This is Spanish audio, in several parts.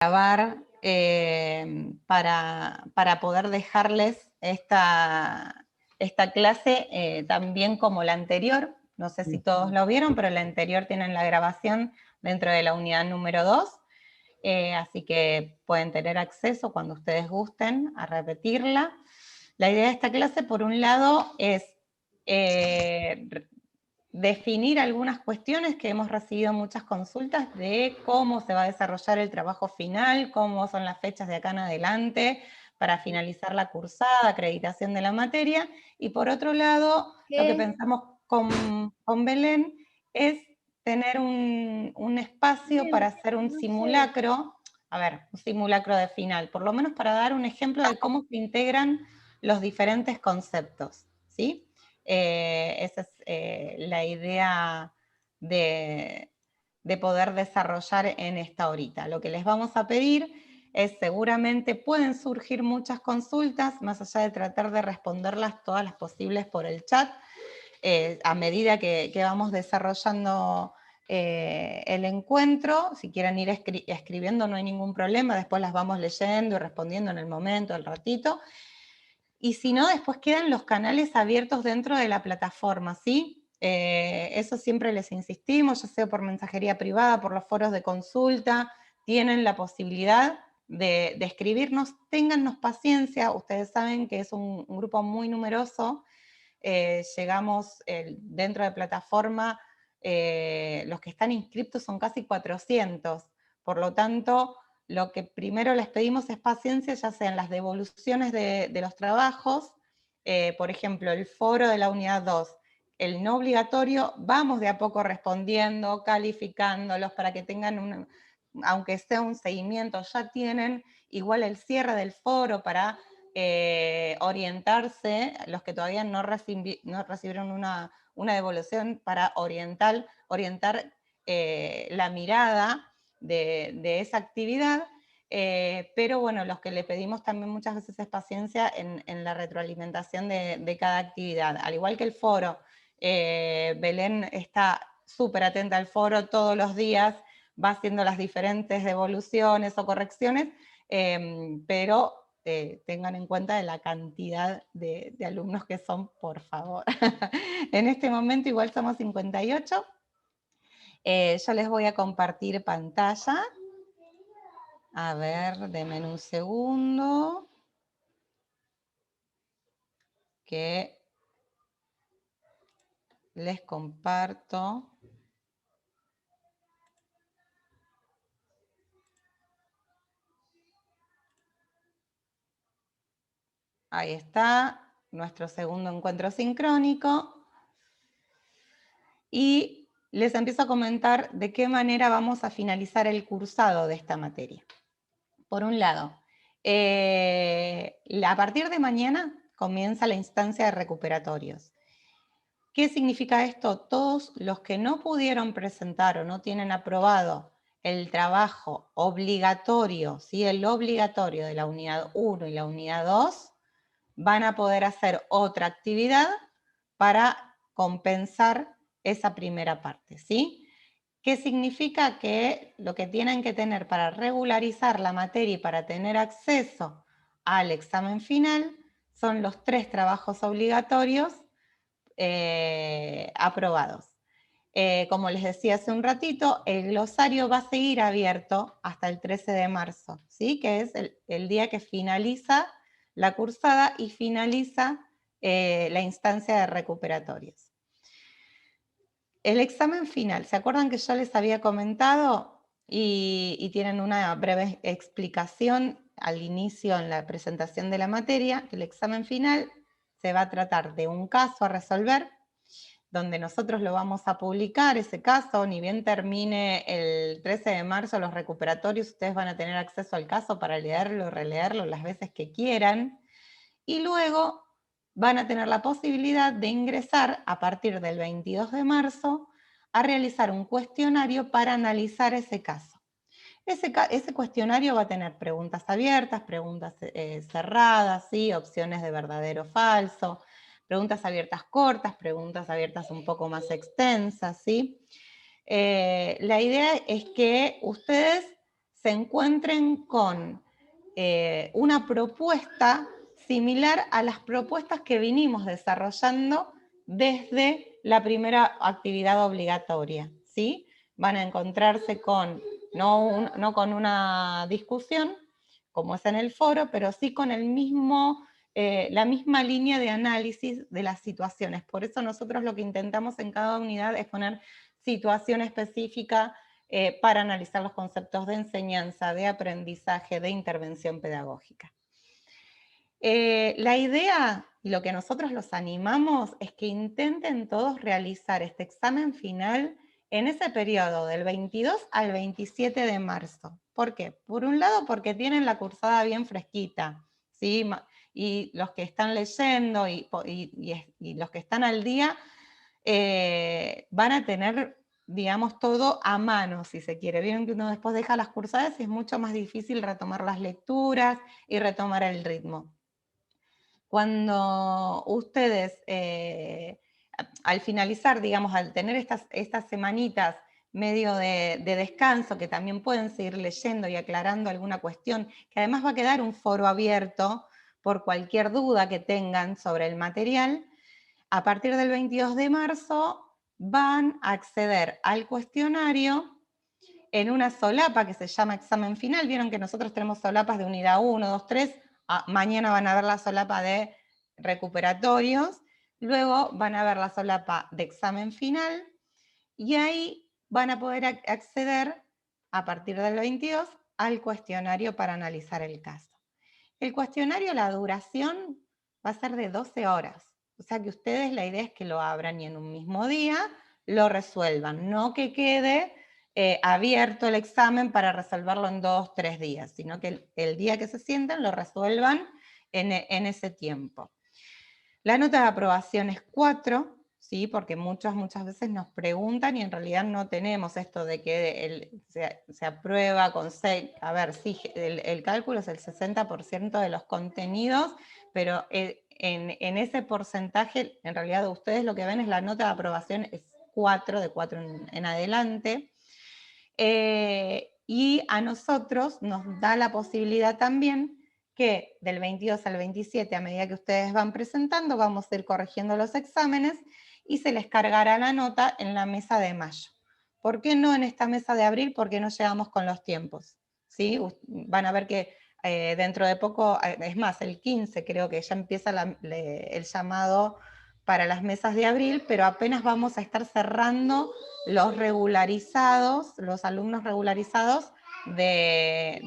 grabar para poder dejarles esta clase también como la anterior. No sé si todos lo vieron, pero la anterior tienen la grabación dentro de la unidad número 2. Así que pueden tener acceso cuando ustedes gusten a repetirla. La idea de esta clase, por un lado, es definir algunas cuestiones que hemos recibido muchas consultas de cómo se va a desarrollar el trabajo final, cómo son las fechas de acá en adelante para finalizar la cursada, acreditación de la materia, y por otro lado, lo que pensamos con Belén es tener un espacio para hacer un simulacro, un simulacro de final, por lo menos para dar un ejemplo de cómo se integran los diferentes conceptos, ¿sí? Esa es la idea de poder desarrollar en esta horita. Lo que les vamos a pedir es, seguramente pueden surgir muchas consultas, más allá de tratar de responderlas todas las posibles por el chat, a medida que vamos desarrollando el encuentro. Si quieren ir escribiendo no hay ningún problema, después las vamos leyendo y respondiendo en el momento, al ratito. Y si no, después quedan los canales abiertos dentro de la plataforma, ¿sí? Eso siempre les insistimos, ya sea por mensajería privada, por los foros de consulta, tienen la posibilidad de escribirnos, téngannos paciencia, ustedes saben que es un grupo muy numeroso, llegamos dentro de plataforma, los que están inscritos son casi 400, por lo tanto, lo que primero les pedimos es paciencia, ya sean las devoluciones de los trabajos, por ejemplo, el foro de la unidad 2, el no obligatorio, vamos de a poco respondiendo, calificándolos para que tengan aunque sea un seguimiento, ya tienen igual el cierre del foro para orientarse, los que todavía no recibieron una devolución, para orientar la mirada de esa actividad, pero bueno, los que le pedimos también muchas veces es paciencia en la retroalimentación de cada actividad. Al igual que el foro, Belén está súper atenta al foro todos los días, va haciendo las diferentes devoluciones o correcciones, pero tengan en cuenta de la cantidad de alumnos que son, por favor. En este momento igual somos 58. Yo les voy a compartir pantalla. A ver, denme un segundo. Que les comparto. Ahí está, nuestro segundo encuentro sincrónico. Y les empiezo a comentar de qué manera vamos a finalizar el cursado de esta materia. Por un lado, a partir de mañana comienza la instancia de recuperatorios. ¿Qué significa esto? Todos los que no pudieron presentar o no tienen aprobado el trabajo obligatorio, ¿sí? El obligatorio de la unidad 1 y la unidad 2, van a poder hacer otra actividad para compensar esa primera parte, ¿sí? ¿Qué significa? Que lo que tienen que tener para regularizar la materia y para tener acceso al examen final son los 3 trabajos obligatorios aprobados. Como les decía hace un ratito, el glosario va a seguir abierto hasta el 13 de marzo, ¿sí? Que es el día que finaliza la cursada y finaliza la instancia de recuperatorios. El examen final, ¿se acuerdan que yo les había comentado y tienen una breve explicación al inicio en la presentación de la materia? El examen final se va a tratar de un caso a resolver, donde nosotros lo vamos a publicar, ese caso, ni bien termine el 13 de marzo los recuperatorios, ustedes van a tener acceso al caso para leerlo y releerlo las veces que quieran, y luego van a tener la posibilidad de ingresar a partir del 22 de marzo a realizar un cuestionario para analizar ese caso. Ese cuestionario va a tener preguntas abiertas, preguntas cerradas, ¿sí? Opciones de verdadero o falso, preguntas abiertas cortas, preguntas abiertas un poco más extensas, ¿sí? La idea es que ustedes se encuentren con una propuesta similar a las propuestas que vinimos desarrollando desde la primera actividad obligatoria, ¿sí? Van a encontrarse con, no con una discusión, como es en el foro, pero sí con el mismo, la misma línea de análisis de las situaciones. Por eso nosotros lo que intentamos en cada unidad es poner situación específica para analizar los conceptos de enseñanza, de aprendizaje, de intervención pedagógica. La idea, y lo que nosotros los animamos, es que intenten todos realizar este examen final en ese periodo del 22 al 27 de marzo. ¿Por qué? Por un lado, porque tienen la cursada bien fresquita, ¿sí? Y los que están leyendo y los que están al día van a tener, digamos, todo a mano, si se quiere. Vieron que uno después deja las cursadas y es mucho más difícil retomar las lecturas y retomar el ritmo. Cuando ustedes, al finalizar, digamos, al tener estas semanitas medio de descanso, que también pueden seguir leyendo y aclarando alguna cuestión, que además va a quedar un foro abierto por cualquier duda que tengan sobre el material, a partir del 22 de marzo van a acceder al cuestionario en una solapa que se llama examen final. Vieron que nosotros tenemos solapas de unidad 1, 2, 3. Mañana van a ver la solapa de recuperatorios. Luego van a ver la solapa de examen final. Y ahí van a poder acceder, a partir del 22, al cuestionario para analizar el caso. El cuestionario, la duración va a ser de 12 horas. O sea que ustedes, la idea es que lo abran y en un mismo día lo resuelvan. No que quede abierto el examen para resolverlo en 2, 3 días, sino que el día que se sienten lo resuelvan en ese tiempo. La nota de aprobación es 4, ¿sí? Porque muchas veces nos preguntan y en realidad no tenemos esto de que se aprueba con 6. A ver, sí, el cálculo es el 60% de los contenidos, pero en ese porcentaje, en realidad ustedes lo que ven es la nota de aprobación es 4, de 4 en adelante. Y a nosotros nos da la posibilidad también que del 22 al 27, a medida que ustedes van presentando, vamos a ir corrigiendo los exámenes y se les cargará la nota en la mesa de mayo. ¿Por qué no en esta mesa de abril? Porque no llegamos con los tiempos, ¿sí? Van a ver que dentro de poco, es más, el 15 creo que ya empieza el llamado para las mesas de abril, pero apenas vamos a estar cerrando los regularizados, los alumnos regularizados de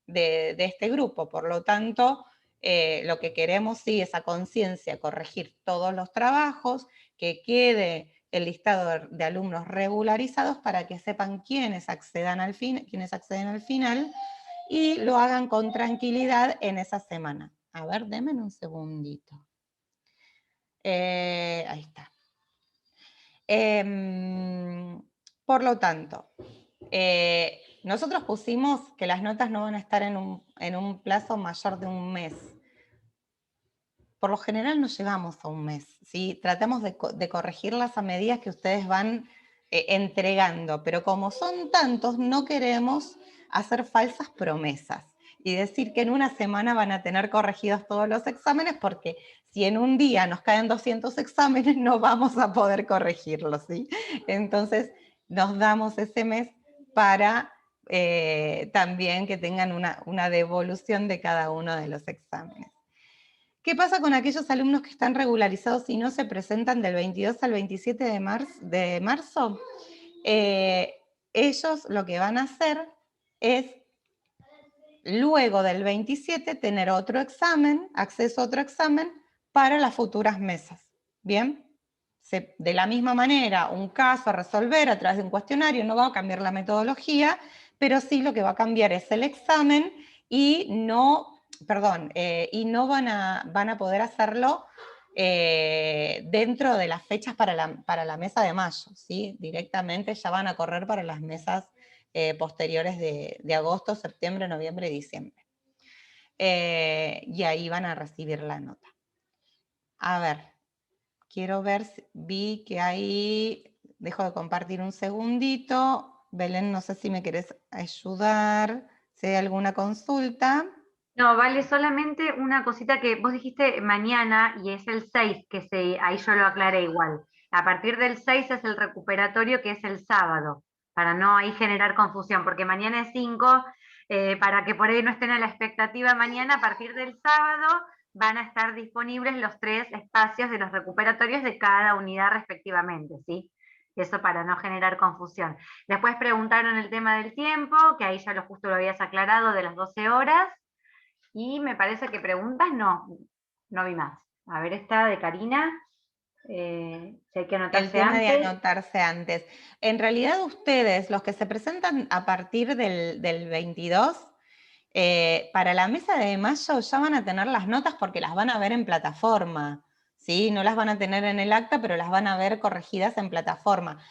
este grupo. Por lo tanto, lo que queremos sí es a conciencia corregir todos los trabajos, que quede el listado de alumnos regularizados para que sepan quiénes acceden al final y lo hagan con tranquilidad en esa semana. A ver, denme un segundito. Ahí está. Por lo tanto, nosotros pusimos que las notas no van a estar en un plazo mayor de un mes. Por lo general no llegamos a un mes, ¿sí? Tratamos de corregirlas a medida que ustedes van entregando, pero como son tantos, no queremos hacer falsas promesas y decir que en una semana van a tener corregidos todos los exámenes, porque si en un día nos caen 200 exámenes, no vamos a poder corregirlos, ¿sí? Entonces, nos damos ese mes para también que tengan una devolución de cada uno de los exámenes. ¿Qué pasa con aquellos alumnos que están regularizados y no se presentan del 22 al 27 de marzo? Ellos lo que van a hacer es, luego del 27, tener otro examen, acceso a otro examen para las futuras mesas. ¿Bien? De la misma manera, un caso a resolver a través de un cuestionario no va a cambiar la metodología, pero sí lo que va a cambiar es el examen y no van a poder hacerlo dentro de las fechas para la mesa de mayo, ¿sí? Directamente ya van a correr para las mesas posteriores de agosto, septiembre, noviembre y diciembre. Y ahí van a recibir la nota. A ver, quiero ver, vi que ahí, dejo de compartir un segundito. Belén, no sé si me querés ayudar, si hay alguna consulta. No, vale, solamente una cosita que vos dijiste mañana y es el 6 ahí yo lo aclaré igual. A partir del 6 es el recuperatorio que es el sábado, para no ahí generar confusión, porque mañana es 5 para que por ahí no estén a la expectativa mañana, a partir del sábado van a estar disponibles los 3 espacios de los recuperatorios de cada unidad respectivamente, ¿sí? Eso para no generar confusión. Después preguntaron el tema del tiempo, que ahí ya lo justo lo habías aclarado, de las 12 horas. Y me parece que preguntas no vi más. A ver, esta de Karina, si hay que El anotarse tema de antes. anotarse antes. En realidad ustedes, los que se presentan a partir del 22, para la mesa de mayo ya van a tener las notas porque las van a ver en plataforma, ¿sí? No las van a tener en el acta, pero las van a ver corregidas en plataforma.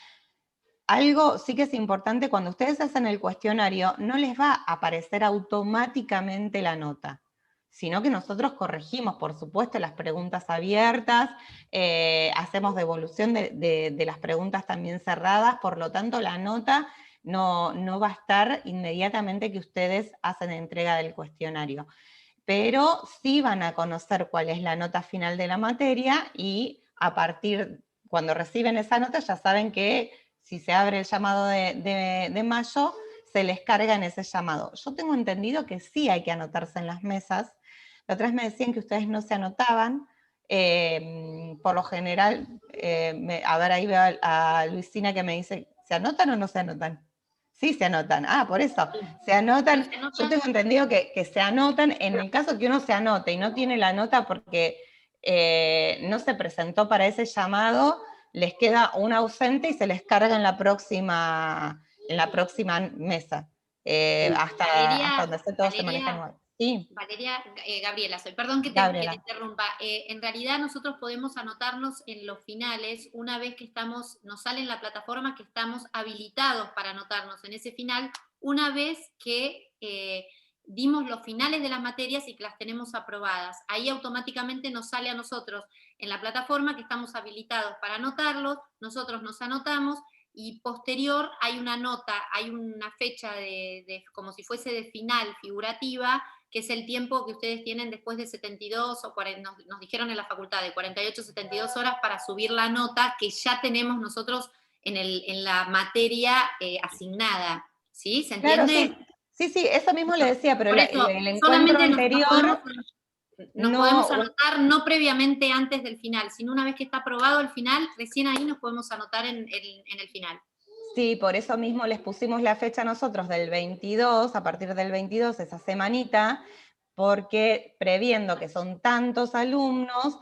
Algo sí que es importante, cuando ustedes hacen el cuestionario, no les va a aparecer automáticamente la nota, sino que nosotros corregimos, por supuesto, las preguntas abiertas, hacemos devolución de las preguntas también cerradas, por lo tanto la nota no va a estar inmediatamente que ustedes hacen entrega del cuestionario, pero sí van a conocer cuál es la nota final de la materia y a partir, cuando reciben esa nota ya saben que si se abre el llamado de mayo, se les carga en ese llamado. Yo tengo entendido que sí hay que anotarse en las mesas. La otra vez me decían que ustedes no se anotaban. Por lo general, a ver, ahí veo a Luisina que me dice, ¿se anotan o no se anotan? Sí, se anotan. Ah, por eso. Se Sí, anotan. se Yo nota. tengo entendido que se anotan en el caso que uno se anote y no tiene la nota porque no se presentó para ese llamado, les queda un ausente y se les carga en la próxima mesa. Hasta Valeria, donde sé todo se maneja Valeria, igual. Sí, Valeria, Gabriela, soy, perdón que te Gabriela. interrumpa. En realidad nosotros podemos anotarnos en los finales una vez que nos sale en la plataforma que estamos habilitados para anotarnos en ese final, una vez que dimos los finales de las materias y que las tenemos aprobadas. Ahí automáticamente nos sale a nosotros en la plataforma que estamos habilitados para anotarlos, nosotros nos anotamos y posterior hay una nota, hay una fecha como si fuese de final figurativa, que es el tiempo que ustedes tienen después de 72 o 40, nos dijeron en la facultad, de 48 a 72 horas para subir la nota que ya tenemos nosotros en la materia asignada. ¿Sí? ¿Se Claro, entiende? sí. Sí, sí, eso mismo le decía, pero Por eso, el encuentro solamente anterior nos podemos no. anotar no previamente antes del final, sino una vez que está aprobado el final, recién ahí nos podemos anotar en el final. Sí, por eso mismo les pusimos la fecha nosotros del 22, a partir del 22, esa semanita, porque previendo que son tantos alumnos,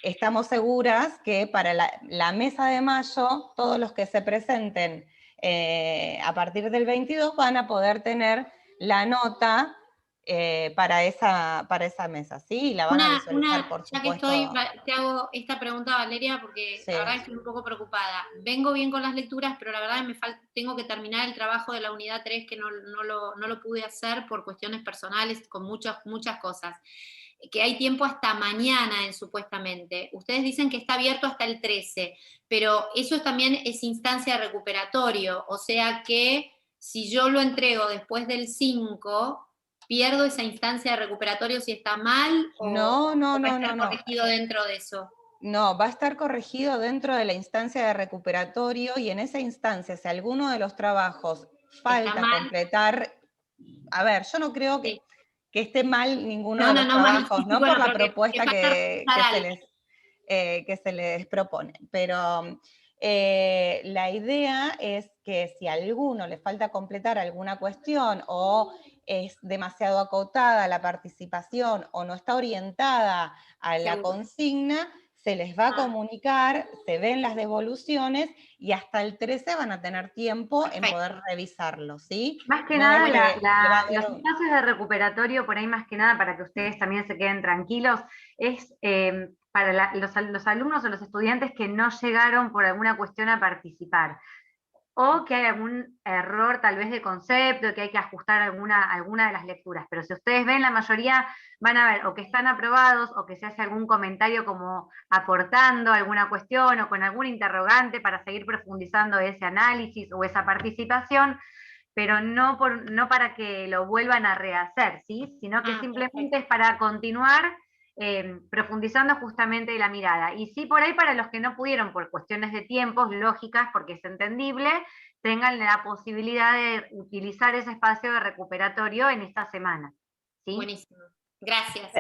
estamos seguras que para la mesa de mayo, todos los que se presenten a partir del 22 van a poder tener la nota para esa mesa, ¿sí? Y la van a visualizar, por Ya que estoy, supuesto. te hago esta pregunta, Valeria, porque la Sí. verdad estoy un poco preocupada. Vengo bien con las lecturas, pero la verdad tengo que terminar el trabajo de la unidad 3 que no lo pude hacer por cuestiones personales, con muchas cosas. Que hay tiempo hasta mañana, supuestamente. Ustedes dicen que está abierto hasta el 13, pero eso también es instancia de recuperatorio, o sea que si yo lo entrego después del 5, pierdo esa instancia de recuperatorio si está mal No, no, o va a no, no, estar no. corregido dentro de eso. No, va a estar corregido dentro de la instancia de recuperatorio y en esa instancia, si alguno de los trabajos Está falta mal, completar, a ver, yo no creo sí. que esté mal ninguno No, de no, los no, mal, trabajos, ¿no? Por bueno, la pero que propuesta falta revisar algo. que se les propone. Pero la idea es que si a alguno le falta completar alguna cuestión o es demasiado acotada la participación o no está orientada a la Seguro. consigna, se les va a comunicar, se ven las devoluciones y hasta el 13 van a tener tiempo en Perfecto. poder revisarlo, ¿sí? Más que No es nada, que le va a los dar... espacios de recuperatorio, por ahí más que nada, para que ustedes también se queden tranquilos, es para los alumnos o los estudiantes que no llegaron por alguna cuestión a participar. o que hay algún error tal vez de concepto, que hay que ajustar alguna de las lecturas. Pero si ustedes ven, la mayoría van a ver o que están aprobados o que se hace algún comentario como aportando alguna cuestión o con algún interrogante para seguir profundizando ese análisis o esa participación, pero no para que lo vuelvan a rehacer, ¿sí? Sino que simplemente es para continuar profundizando justamente la mirada. Y sí, por ahí para los que no pudieron, por cuestiones de tiempos, lógicas, porque es entendible, tengan la posibilidad de utilizar ese espacio de recuperatorio en esta semana. ¿Sí? Buenísimo. Gracias.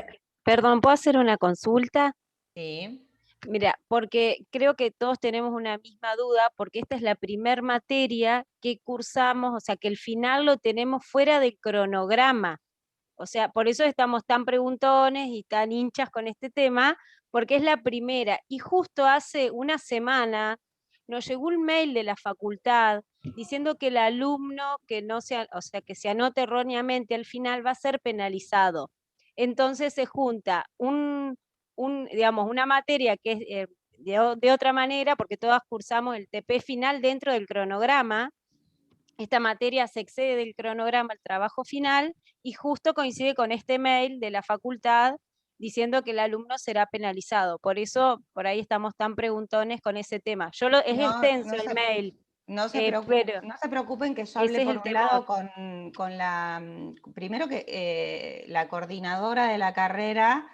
Perdón, ¿puedo hacer una consulta? Sí. Mira, porque creo que todos tenemos una misma duda, porque esta es la primer materia que cursamos, o sea, que el final lo tenemos fuera del cronograma. O sea, por eso estamos tan preguntones y tan hinchas con este tema, porque es la primera. Y justo hace una semana nos llegó un mail de la facultad diciendo que el alumno que no se, o sea, que se anote erróneamente al final va a ser penalizado. Entonces se junta digamos, una materia que es de otra manera, porque todas cursamos el TP final dentro del cronograma. Esta materia se excede del cronograma al trabajo final y justo coincide con este mail de la facultad diciendo que el alumno será penalizado. Por eso, por ahí estamos tan preguntones con ese tema. Es extenso el mail, No pero se preocupen que yo hablé ese es por el un lado temor. con la, primero que la coordinadora de la carrera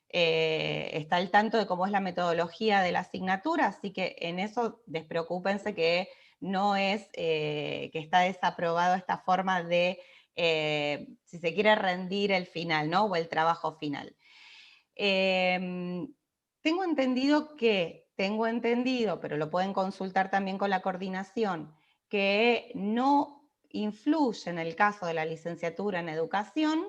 está al tanto de cómo es la metodología de la asignatura, así que en eso despreocúpense que no es que está desaprobado esta forma de, si se quiere, rendir el final, ¿no? O el trabajo final. Tengo entendido, pero lo pueden consultar también con la coordinación, que no influye en el caso de la licenciatura en educación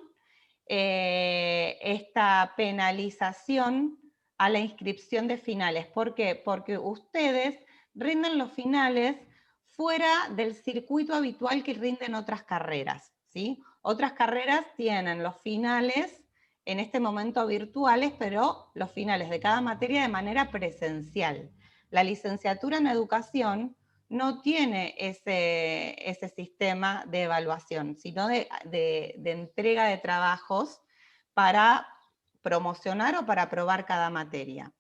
esta penalización a la inscripción de finales. ¿Por qué? Porque ustedes rinden los finales fuera del circuito habitual que rinden otras carreras, ¿sí? Otras carreras tienen los finales en este momento virtuales, pero los finales de cada materia de manera presencial. La licenciatura en educación no tiene ese sistema de evaluación, sino de entrega de trabajos para promocionar o para aprobar cada materia.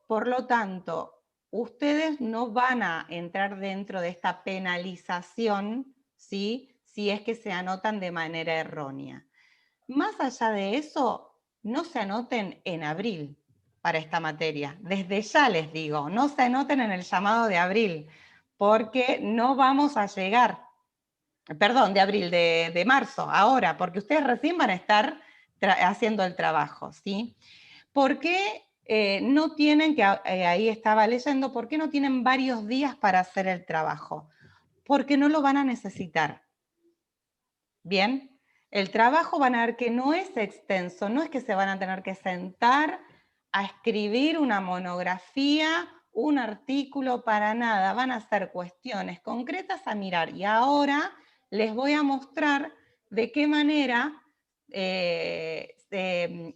Por lo tanto, ustedes no van a entrar dentro de esta penalización, ¿sí? Si es que se anotan de manera errónea. Más allá de eso, no se anoten en abril para esta materia. Desde ya les digo, no se anoten en el llamado de abril, porque no vamos a llegar, perdón, de abril, de marzo, ahora, porque ustedes recién van a estar haciendo el trabajo, ¿sí? ¿Por qué no tienen, que ahí estaba leyendo, por qué no tienen varios días para hacer el trabajo? Porque no lo van a necesitar. ¿Bien? El trabajo van a ver que no es extenso, no es que se van a tener que sentar a escribir una monografía, un artículo, para nada, van a ser cuestiones concretas a mirar. Y ahora les voy a mostrar de qué manera se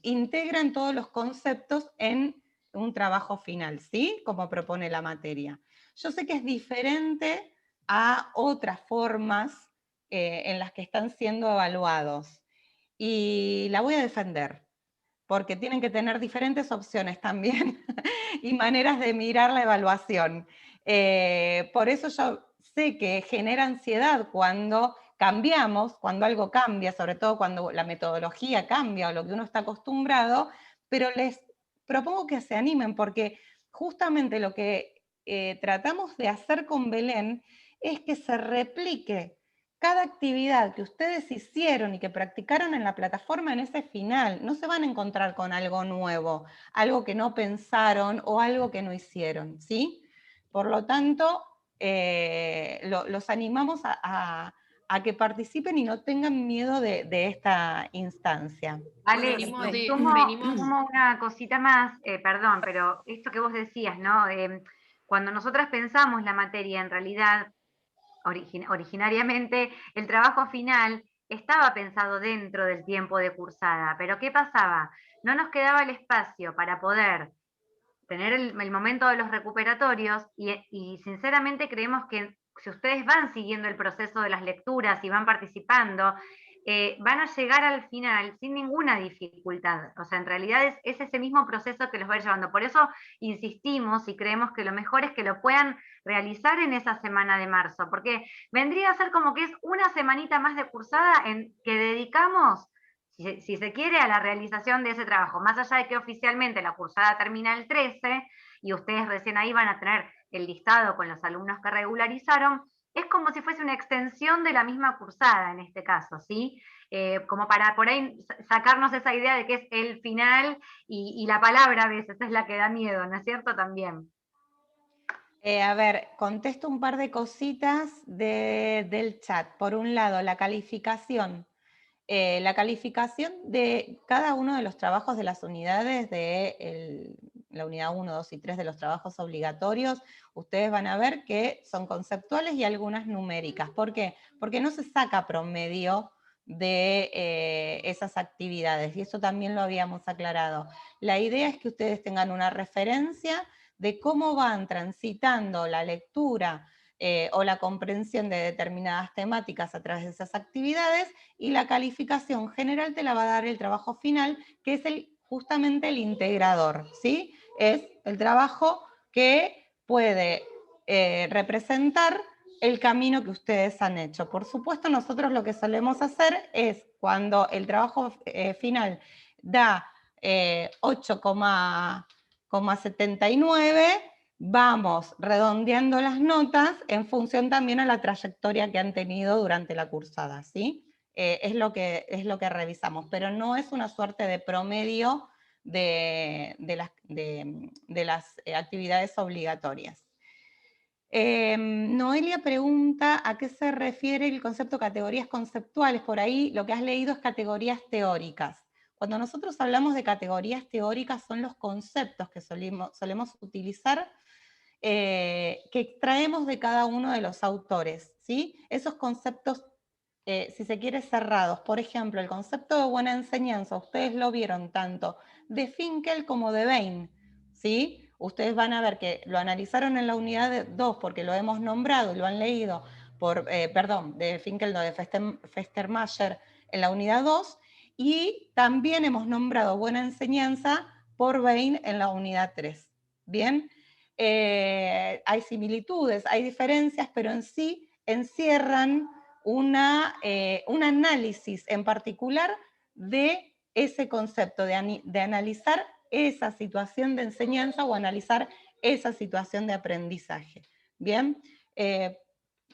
integran todos los conceptos en un trabajo final, ¿sí? Como propone la materia. Yo sé que es diferente a otras formas en las que están siendo evaluados. Y la voy a defender, porque tienen que tener diferentes opciones también y maneras de mirar la evaluación. Por eso yo sé que genera ansiedad cuando cambiamos, cuando algo cambia, sobre todo cuando la metodología cambia o lo que uno está acostumbrado, pero les propongo que se animen, porque justamente lo que tratamos de hacer con Belén es que se replique cada actividad que ustedes hicieron y que practicaron en la plataforma en ese final. No se van a encontrar con algo nuevo, algo que no pensaron o algo que no hicieron, ¿sí? Por lo tanto, los animamos a que participen y no tengan miedo de esta instancia. Ale, Venimos y de- sumo una cosita más, perdón, pero esto que vos decías, ¿no? Cuando nosotras pensamos la materia, en realidad, originariamente, el trabajo final estaba pensado dentro del tiempo de cursada, pero ¿qué pasaba? No nos quedaba el espacio para poder tener el momento de los recuperatorios y sinceramente creemos que si ustedes van siguiendo el proceso de las lecturas y van participando, van a llegar al final sin ninguna dificultad. O sea, en realidad es ese mismo proceso que los va a ir llevando. Por eso insistimos y creemos que lo mejor es que lo puedan realizar en esa semana de marzo, porque vendría a ser como que es una semanita más de cursada en que dedicamos, si se quiere, a la realización de ese trabajo. Más allá de que oficialmente la cursada termina el 13 y ustedes recién ahí van a tener el listado con los alumnos que regularizaron, es como si fuese una extensión de la misma cursada en este caso, ¿sí? Como para por ahí sacarnos esa idea de que es el final y la palabra a veces es la que da miedo, ¿no es cierto? También. A ver, contesto un par de cositas del chat. Por un lado, la calificación. La calificación de cada uno de los trabajos de las unidades de la unidad 1, 2 y 3 de los trabajos obligatorios, ustedes van a ver que son conceptuales y algunas numéricas. ¿Por qué? Porque no se saca promedio de esas actividades, y eso también lo habíamos aclarado. La idea es que ustedes tengan una referencia de cómo van transitando la lectura o la comprensión de determinadas temáticas a través de esas actividades, y la calificación general te la va a dar el trabajo final, que es justamente el integrador, ¿sí? Es el trabajo que puede representar el camino que ustedes han hecho. Por supuesto, nosotros lo que solemos hacer es, cuando el trabajo final da 8,79, vamos redondeando las notas en función también a la trayectoria que han tenido durante la cursada, ¿sí? Es lo que revisamos, pero no es una suerte de promedio de las actividades obligatorias. Noelia pregunta a qué se refiere el concepto categorías conceptuales. Por ahí lo que has leído es categorías teóricas. Cuando nosotros hablamos de categorías teóricas, son los conceptos que solemos utilizar, que extraemos de cada uno de los autores, ¿sí? Esos conceptos, si se quiere, cerrados. Por ejemplo, el concepto de buena enseñanza, ustedes lo vieron tanto de Finkel como de Bain, ¿sí? Ustedes van a ver que lo analizaron en la unidad 2 porque lo hemos nombrado, lo han leído, de Finkel, no, de Festermacher en la unidad 2, y también hemos nombrado buena enseñanza por Bain en la unidad 3. ¿Bien? Hay similitudes, hay diferencias, pero en sí encierran un análisis en particular de ese concepto, de analizar esa situación de enseñanza o analizar esa situación de aprendizaje. Bien,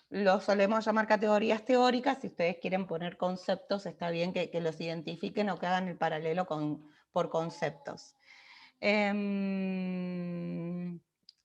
lo solemos llamar categorías teóricas. Si ustedes quieren poner conceptos, está bien que los identifiquen o que hagan el paralelo por conceptos.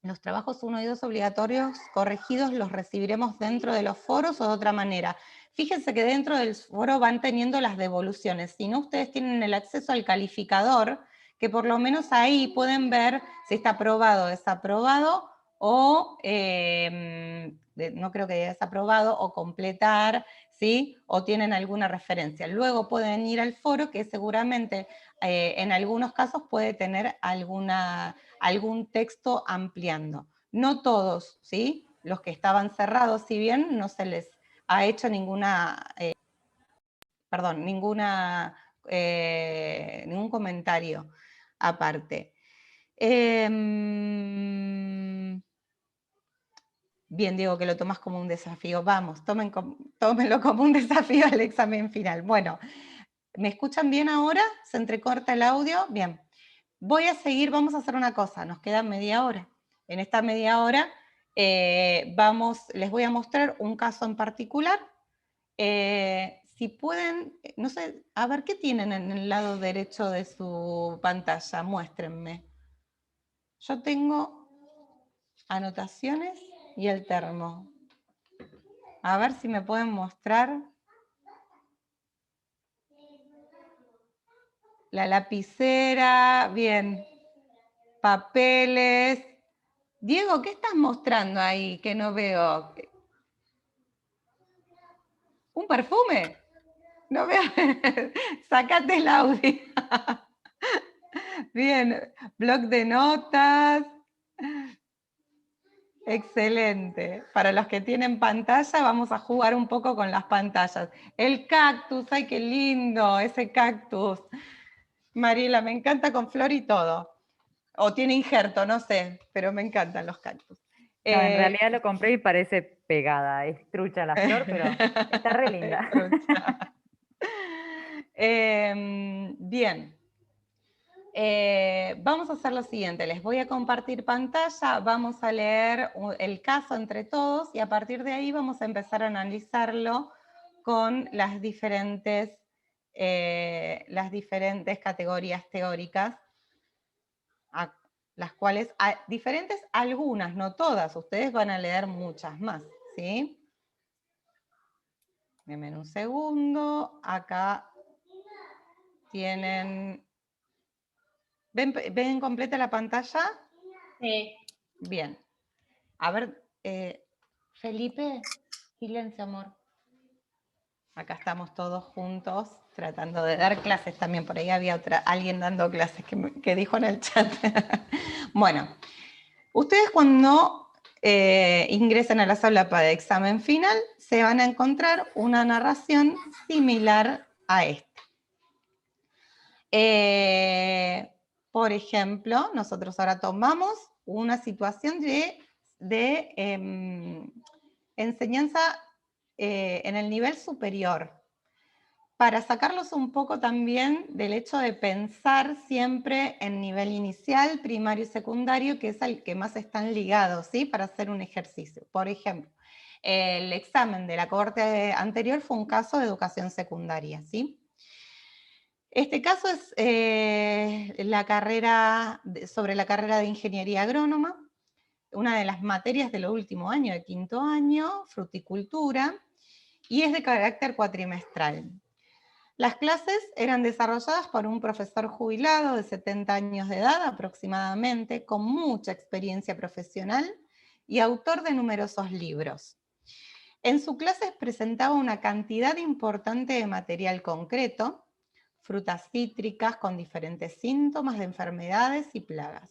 Los trabajos 1 y 2 obligatorios corregidos los recibiremos dentro de los foros o de otra manera. Fíjense que dentro del foro van teniendo las devoluciones. Si no, ustedes tienen el acceso al calificador, que por lo menos ahí pueden ver si está aprobado o desaprobado, o no creo que haya desaprobado, o completar, ¿sí? O tienen alguna referencia. Luego pueden ir al foro, que seguramente en algunos casos puede tener algún texto ampliando. No todos, ¿sí? Los que estaban cerrados, si bien no se les ha hecho ningún comentario aparte. Bien, Diego, que lo tomas como un desafío. Vamos, tómenlo como un desafío al examen final. Bueno, ¿me escuchan bien ahora? ¿Se entrecorta el audio? Bien. Voy a seguir, vamos a hacer una cosa, nos queda media hora. En esta media hora les voy a mostrar un caso en particular. Si pueden, no sé, a ver, ¿qué tienen en el lado derecho de su pantalla? Muéstrenme. Yo tengo anotaciones y el termo. A ver si me pueden mostrar. La lapicera, bien. Papeles. Diego, ¿qué estás mostrando ahí que no veo? ¿Un perfume? No veo. Sácate el audio. Bien, bloc de notas. Excelente. Para los que tienen pantalla, vamos a jugar un poco con las pantallas. El cactus, ¡ay, qué lindo! Ese cactus. Mariela, me encanta con flor y todo. O tiene injerto, no sé, pero me encantan los cactus. No, en realidad lo compré y parece pegada, es trucha la flor, pero está re linda. Bien. Vamos a hacer lo siguiente, les voy a compartir pantalla, vamos a leer el caso entre todos y a partir de ahí vamos a empezar a analizarlo con las diferentes categorías teóricas, las cuales, diferentes algunas, no todas, ustedes van a leer muchas más, ¿sí? Denme un segundo, acá tienen... ¿Ven completa la pantalla? Sí. Bien. A ver, Felipe, silencio, amor. Acá estamos todos juntos tratando de dar clases también. Por ahí había alguien dando clases que dijo en el chat. Bueno, ustedes cuando ingresen a la sala para examen final se van a encontrar una narración similar a esta. Por ejemplo, nosotros ahora tomamos una situación de enseñanza en el nivel superior, para sacarlos un poco también del hecho de pensar siempre en nivel inicial, primario y secundario, que es al que más están ligados, ¿sí? Para hacer un ejercicio. Por ejemplo, el examen de la cohorte anterior fue un caso de educación secundaria, ¿sí? Este caso es sobre la carrera de ingeniería agrónoma, una de las materias del último año, de quinto año, fruticultura, y es de carácter cuatrimestral. Las clases eran desarrolladas por un profesor jubilado de 70 años de edad aproximadamente, con mucha experiencia profesional y autor de numerosos libros. En su clase presentaba una cantidad importante de material concreto, frutas cítricas con diferentes síntomas de enfermedades y plagas.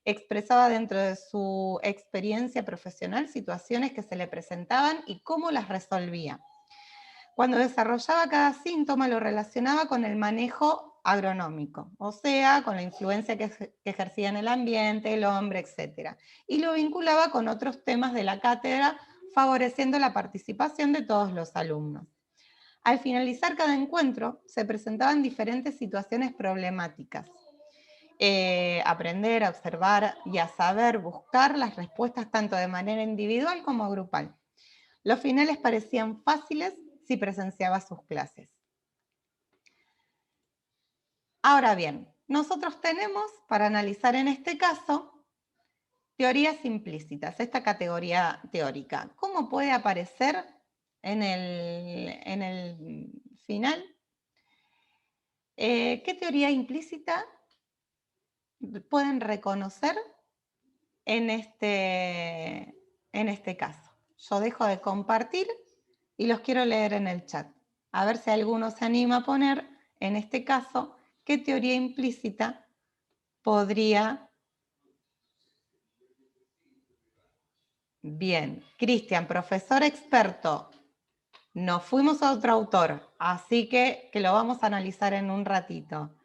Expresaba dentro de su experiencia profesional situaciones que se le presentaban y cómo las resolvía. Cuando desarrollaba cada síntoma lo relacionaba con el manejo agronómico, o sea, con la influencia que ejercía en el ambiente, el hombre, etc. Y lo vinculaba con otros temas de la cátedra, favoreciendo la participación de todos los alumnos. Al finalizar cada encuentro, se presentaban diferentes situaciones problemáticas. Aprender, a observar y a saber buscar las respuestas tanto de manera individual como grupal. Los finales parecían fáciles si presenciaba sus clases. Ahora bien, nosotros tenemos, para analizar en este caso, teorías implícitas, esta categoría teórica. ¿Cómo puede aparecer en el final? ¿Qué teoría implícita pueden reconocer en este caso? Yo dejo de compartir y los quiero leer en el chat. A ver si alguno se anima a poner, en este caso, qué teoría implícita podría... Bien, Cristian, profesor experto. Nos fuimos a otro autor, así que lo vamos a analizar en un ratito.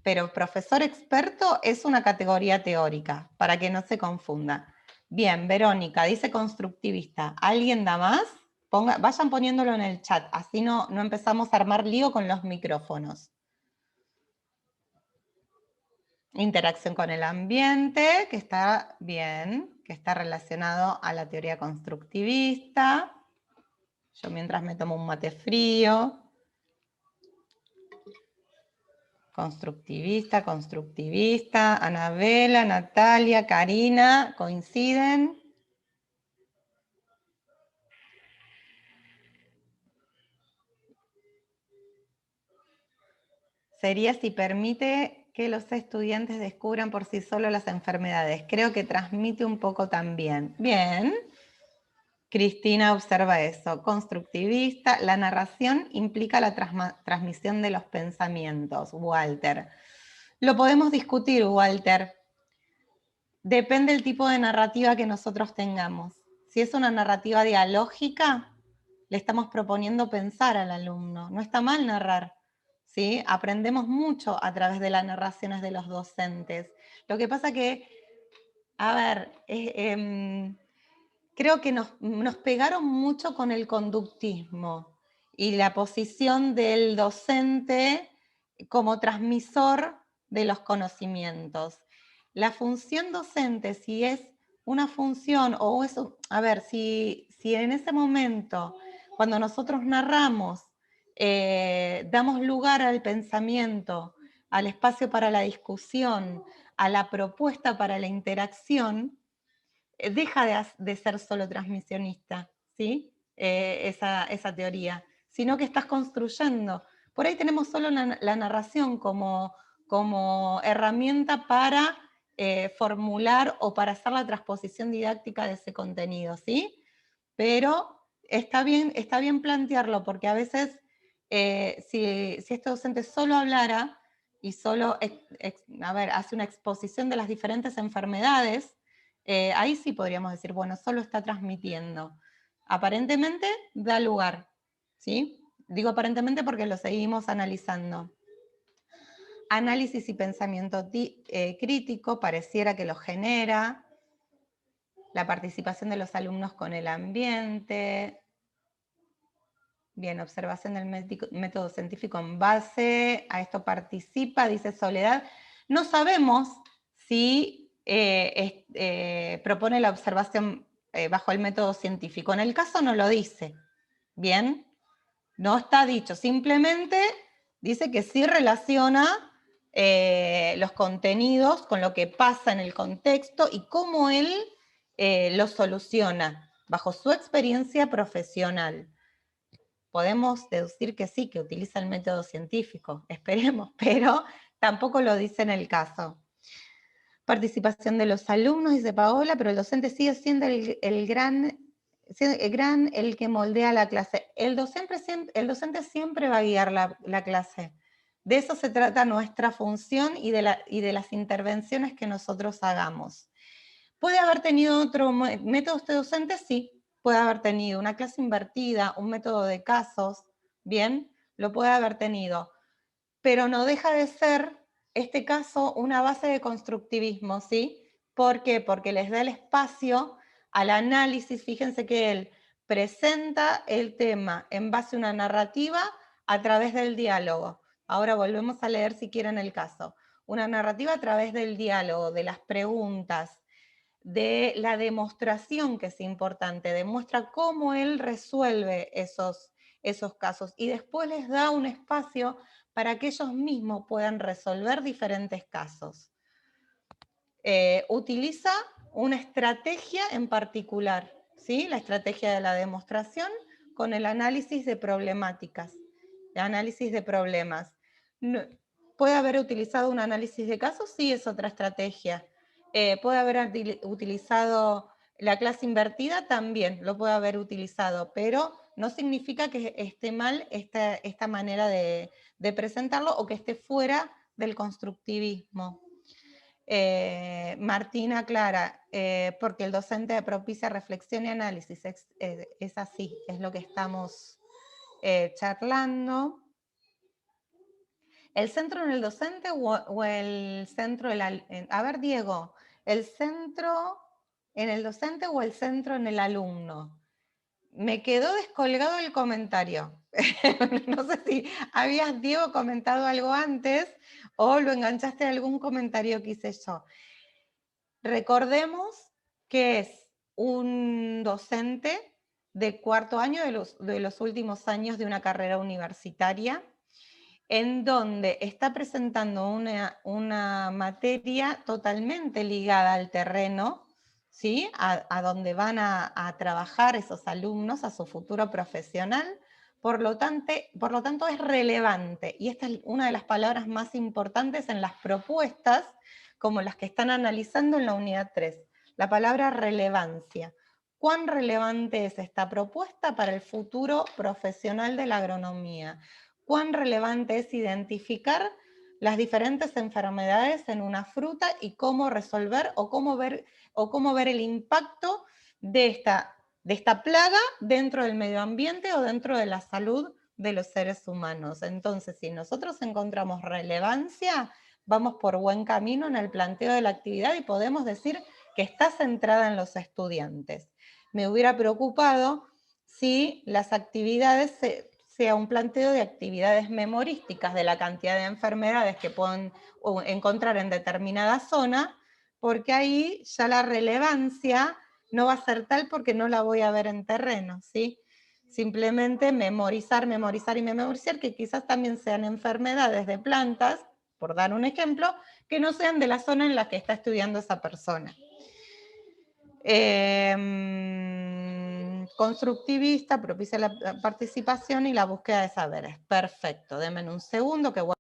Pero profesor experto es una categoría teórica, para que no se confunda. Bien, Verónica, dice constructivista. ¿Alguien da más? Vayan poniéndolo en el chat, así no empezamos a armar lío con los micrófonos. Interacción con el ambiente, que está bien, que está relacionado a la teoría constructivista. Yo mientras me tomo un mate frío. Constructivista, Anabela, Natalia, Karina, ¿coinciden? Sería si permite que los estudiantes descubran por sí solos las enfermedades. Creo que transmite un poco también. Bien. Cristina observa eso. Constructivista, la narración implica la transmisión de los pensamientos. Walter. Lo podemos discutir, Walter. Depende del tipo de narrativa que nosotros tengamos. Si es una narrativa dialógica, le estamos proponiendo pensar al alumno. No está mal narrar, ¿sí? Aprendemos mucho a través de las narraciones de los docentes. Lo que pasa que, a ver, creo que nos pegaron mucho con el conductismo y la posición del docente como transmisor de los conocimientos. La función docente, si es una función o eso, a ver, si en ese momento, cuando nosotros narramos, damos lugar al pensamiento, al espacio para la discusión, a la propuesta para la interacción, deja de ser solo transmisionista, ¿sí? Esa teoría, sino que estás construyendo. Por ahí tenemos solo la narración como herramienta para formular o para hacer la transposición didáctica de ese contenido, ¿sí? Pero está bien plantearlo, porque a veces si este docente solo hablara y solo hace una exposición de las diferentes enfermedades, ahí sí podríamos decir, bueno, solo está transmitiendo. Aparentemente da lugar, ¿sí? Digo aparentemente porque lo seguimos analizando. Análisis y pensamiento crítico, pareciera que lo genera. La participación de los alumnos con el ambiente. Bien, observación del método científico en base a esto participa, dice Soledad. No sabemos si propone la observación bajo el método científico. En el caso no lo dice. Bien, no está dicho. Simplemente dice que sí relaciona los contenidos con lo que pasa en el contexto y cómo él lo soluciona bajo su experiencia profesional. Podemos deducir que sí, que utiliza el método científico, esperemos, pero tampoco lo dice en el caso. Participación de los alumnos, dice Paola, pero el docente sigue siendo el que moldea la clase. El docente siempre va a guiar la clase. De eso se trata nuestra función y de las intervenciones que nosotros hagamos. ¿Puede haber tenido otro método este docente? Sí. Puede haber tenido una clase invertida, un método de casos, bien, lo puede haber tenido, pero no deja de ser este caso una base de constructivismo, ¿sí? ¿Por qué? Porque les da el espacio al análisis. Fíjense que él presenta el tema en base a una narrativa a través del diálogo. Ahora volvemos a leer si quieren el caso. Una narrativa a través del diálogo, de las preguntas, de la demostración, que es importante, demuestra cómo él resuelve esos casos y después les da un espacio para que ellos mismos puedan resolver diferentes casos. Utiliza una estrategia en particular, ¿sí? La estrategia de la demostración con el análisis de problemáticas, de análisis de problemas. ¿Puede haber utilizado un análisis de casos? Sí, es otra estrategia. ¿Puede haber utilizado la clase invertida? También lo puede haber utilizado, pero no significa que esté mal esta manera de presentarlo o que esté fuera del constructivismo. Martina Clara, porque el docente propicia reflexión y análisis, es así, es lo que estamos charlando. ¿El centro en el docente o el centro a ver, Diego, ¿el centro en el docente o el centro en el alumno? Me quedó descolgado el comentario. No sé si habías, Diego, comentado algo antes o lo enganchaste a algún comentario que hice yo. Recordemos que es un docente de cuarto año de los últimos años de una carrera universitaria, en donde está presentando una materia totalmente ligada al terreno, ¿sí? A donde van a trabajar esos alumnos, a su futuro profesional. Por lo tanto, es relevante, y esta es una de las palabras más importantes en las propuestas, como las que están analizando en la unidad 3, la palabra relevancia. ¿Cuán relevante es esta propuesta para el futuro profesional de la agronomía? ¿Cuán relevante es identificar las diferentes enfermedades en una fruta y cómo resolver o cómo ver el impacto de esta plaga dentro del medio ambiente o dentro de la salud de los seres humanos. Entonces, si nosotros encontramos relevancia, vamos por buen camino en el planteo de la actividad y podemos decir que está centrada en los estudiantes. Me hubiera preocupado si las actividades sea un planteo de actividades memorísticas de la cantidad de enfermedades que pueden encontrar en determinada zona, porque ahí ya la relevancia no va a ser tal porque no la voy a ver en terreno, ¿sí? Simplemente memorizar, memorizar y memorizar, que quizás también sean enfermedades de plantas, por dar un ejemplo, que no sean de la zona en la que está estudiando esa persona. Constructivista, propicia la participación y la búsqueda de saberes. Perfecto, denme un segundo que voy.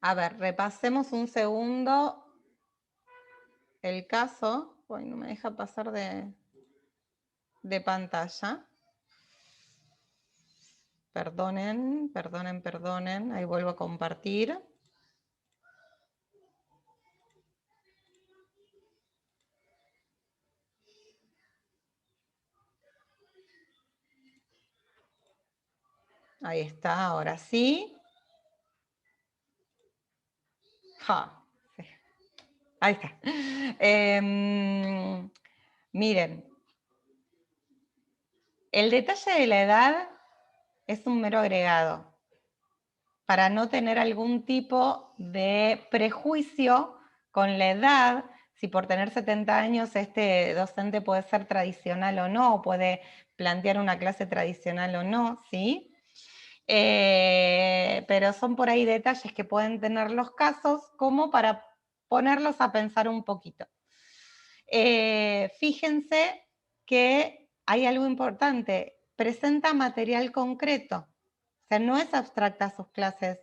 A ver, repasemos un segundo el caso. Uy, no me deja pasar de pantalla. Perdonen, perdonen, perdonen. Ahí vuelvo a compartir. Ahí está, ahora sí. Ja, sí. Ahí está. Miren, el detalle de la edad es un mero agregado para no tener algún tipo de prejuicio con la edad, si por tener 70 años este docente puede ser tradicional o no, puede plantear una clase tradicional o no, ¿sí? Pero son por ahí detalles que pueden tener los casos como para ponerlos a pensar un poquito. Fíjense que hay algo importante, presenta material concreto, o sea, no es abstracta sus clases,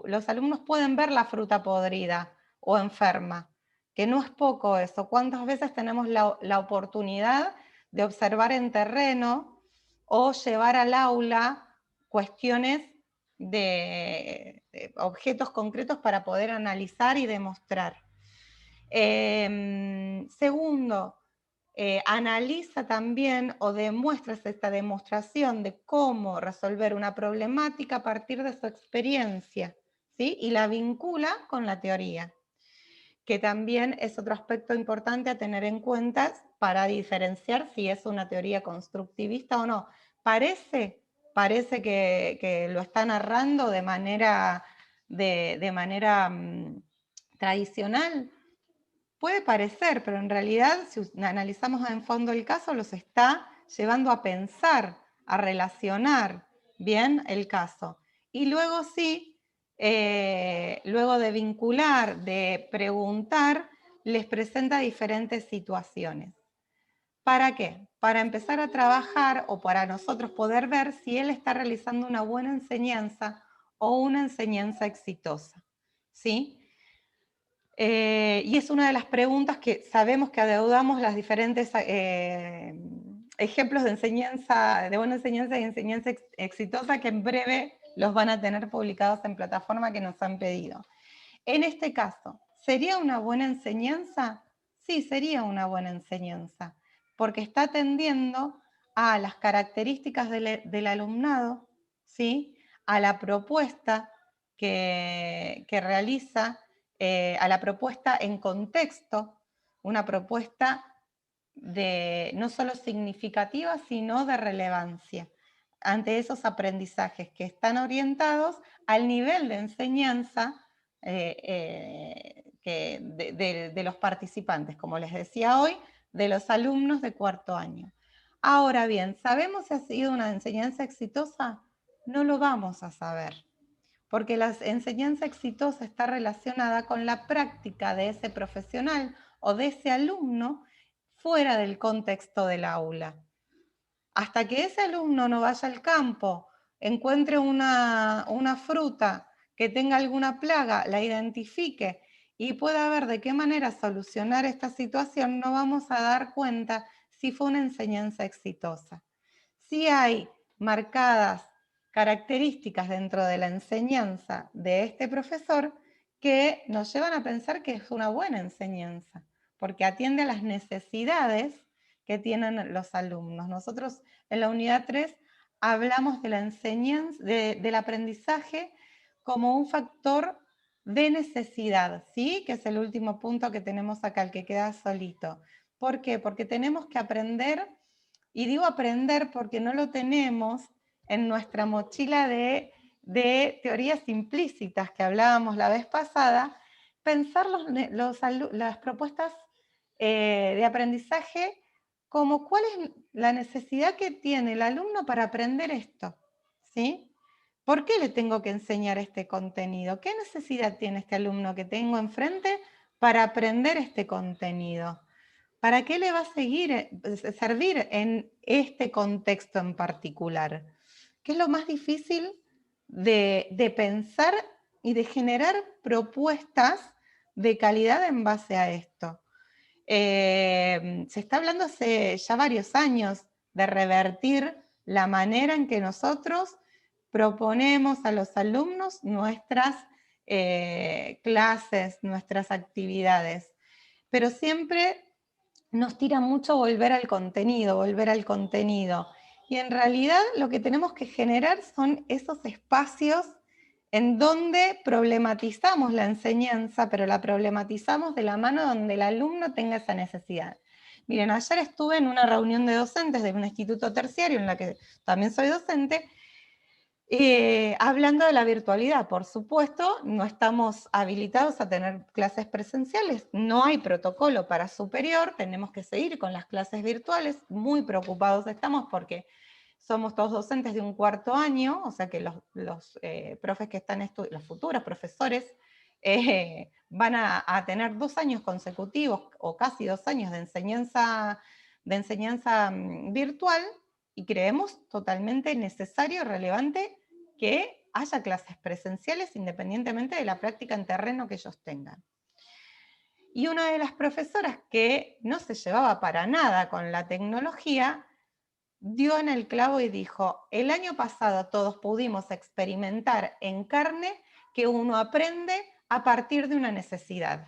los alumnos pueden ver la fruta podrida o enferma, que no es poco eso. ¿Cuántas veces tenemos la oportunidad de observar en terreno o llevar al aula cuestiones de objetos concretos para poder analizar y demostrar? Segundo, analiza también o demuestra esta demostración de cómo resolver una problemática a partir de su experiencia, ¿sí? Y la vincula con la teoría, que también es otro aspecto importante a tener en cuenta para diferenciar si es una teoría constructivista o no. Parece que lo está narrando de manera tradicional. Puede parecer, pero en realidad, si analizamos en fondo el caso, los está llevando a pensar, a relacionar bien el caso. Y luego sí, luego de vincular, de preguntar, les presenta diferentes situaciones. ¿Para qué? Para empezar a trabajar o para nosotros poder ver si él está realizando una buena enseñanza o una enseñanza exitosa, ¿sí? Y es una de las preguntas que sabemos que adeudamos las diferentes ejemplos de enseñanza, de buena enseñanza y enseñanza exitosa, que en breve los van a tener publicados en plataforma que nos han pedido. En este caso, ¿sería una buena enseñanza? Sí, sería una buena enseñanza, porque está atendiendo a las características del alumnado, ¿sí? A la propuesta que realiza, a la propuesta en contexto, una propuesta no solo significativa, sino de relevancia, ante esos aprendizajes que están orientados al nivel de enseñanza de los participantes, como les decía hoy, de los alumnos de cuarto año. Ahora bien, ¿sabemos si ha sido una enseñanza exitosa? No lo vamos a saber, porque la enseñanza exitosa está relacionada con la práctica de ese profesional o de ese alumno fuera del contexto del aula. hasta que ese alumno no vaya al campo, encuentre una fruta que tenga alguna plaga, la identifique y pueda ver de qué manera solucionar esta situación, no vamos a dar cuenta si fue una enseñanza exitosa. Si hay marcadas características dentro de la enseñanza de este profesor que nos llevan a pensar que es una buena enseñanza, porque atiende a las necesidades que tienen los alumnos. Nosotros en la unidad 3 hablamos de la enseñanza, del aprendizaje como un factor de necesidad, ¿sí? Que es el último punto que tenemos acá, el que queda solito. ¿Por qué? Porque tenemos que aprender, y digo aprender porque no lo tenemos en nuestra mochila de teorías implícitas que hablábamos la vez pasada, pensar las propuestas de aprendizaje como cuál es la necesidad que tiene el alumno para aprender esto, ¿sí? ¿Por qué le tengo que enseñar este contenido? ¿Qué necesidad tiene este alumno que tengo enfrente para aprender este contenido? ¿Para qué le va a servir en este contexto en particular? ¿Qué es lo más difícil de pensar y de generar propuestas de calidad en base a esto? Se está hablando hace ya varios años de revertir la manera en que nosotros proponemos a los alumnos nuestras clases, nuestras actividades, pero siempre nos tira mucho volver al contenido, volver al contenido. Y en realidad lo que tenemos que generar son esos espacios en donde problematizamos la enseñanza, pero la problematizamos de la mano donde el alumno tenga esa necesidad. Miren, ayer estuve en una reunión de docentes de un instituto terciario en la que también soy docente, hablando de la virtualidad. Por supuesto, no estamos habilitados a tener clases presenciales, no hay protocolo para superior, tenemos que seguir con las clases virtuales, muy preocupados estamos porque somos todos docentes de un cuarto año, o sea que los profes que están los futuros profesores van a tener 2 años consecutivos o casi 2 años de enseñanza virtual, y creemos totalmente necesario, relevante, que haya clases presenciales independientemente de la práctica en terreno que ellos tengan. Y una de las profesoras que no se llevaba para nada con la tecnología, dio en el clavo y dijo, el año pasado todos pudimos experimentar en carne que uno aprende a partir de una necesidad.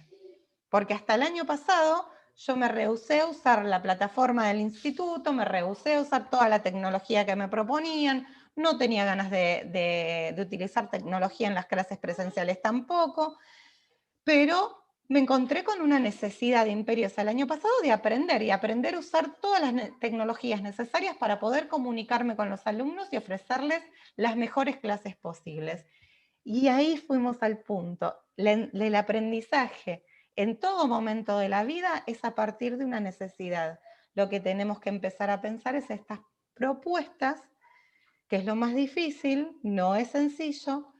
Porque hasta el año pasado yo me rehusé a usar la plataforma del instituto, me rehusé a usar toda la tecnología que me proponían, no tenía ganas de utilizar tecnología en las clases presenciales tampoco, pero me encontré con una necesidad imperiosa el año pasado de aprender, y aprender a usar todas las tecnologías necesarias para poder comunicarme con los alumnos y ofrecerles las mejores clases posibles. Y ahí fuimos al punto. El aprendizaje en todo momento de la vida es a partir de una necesidad. Lo que tenemos que empezar a pensar es estas propuestas, que es lo más difícil, no es sencillo,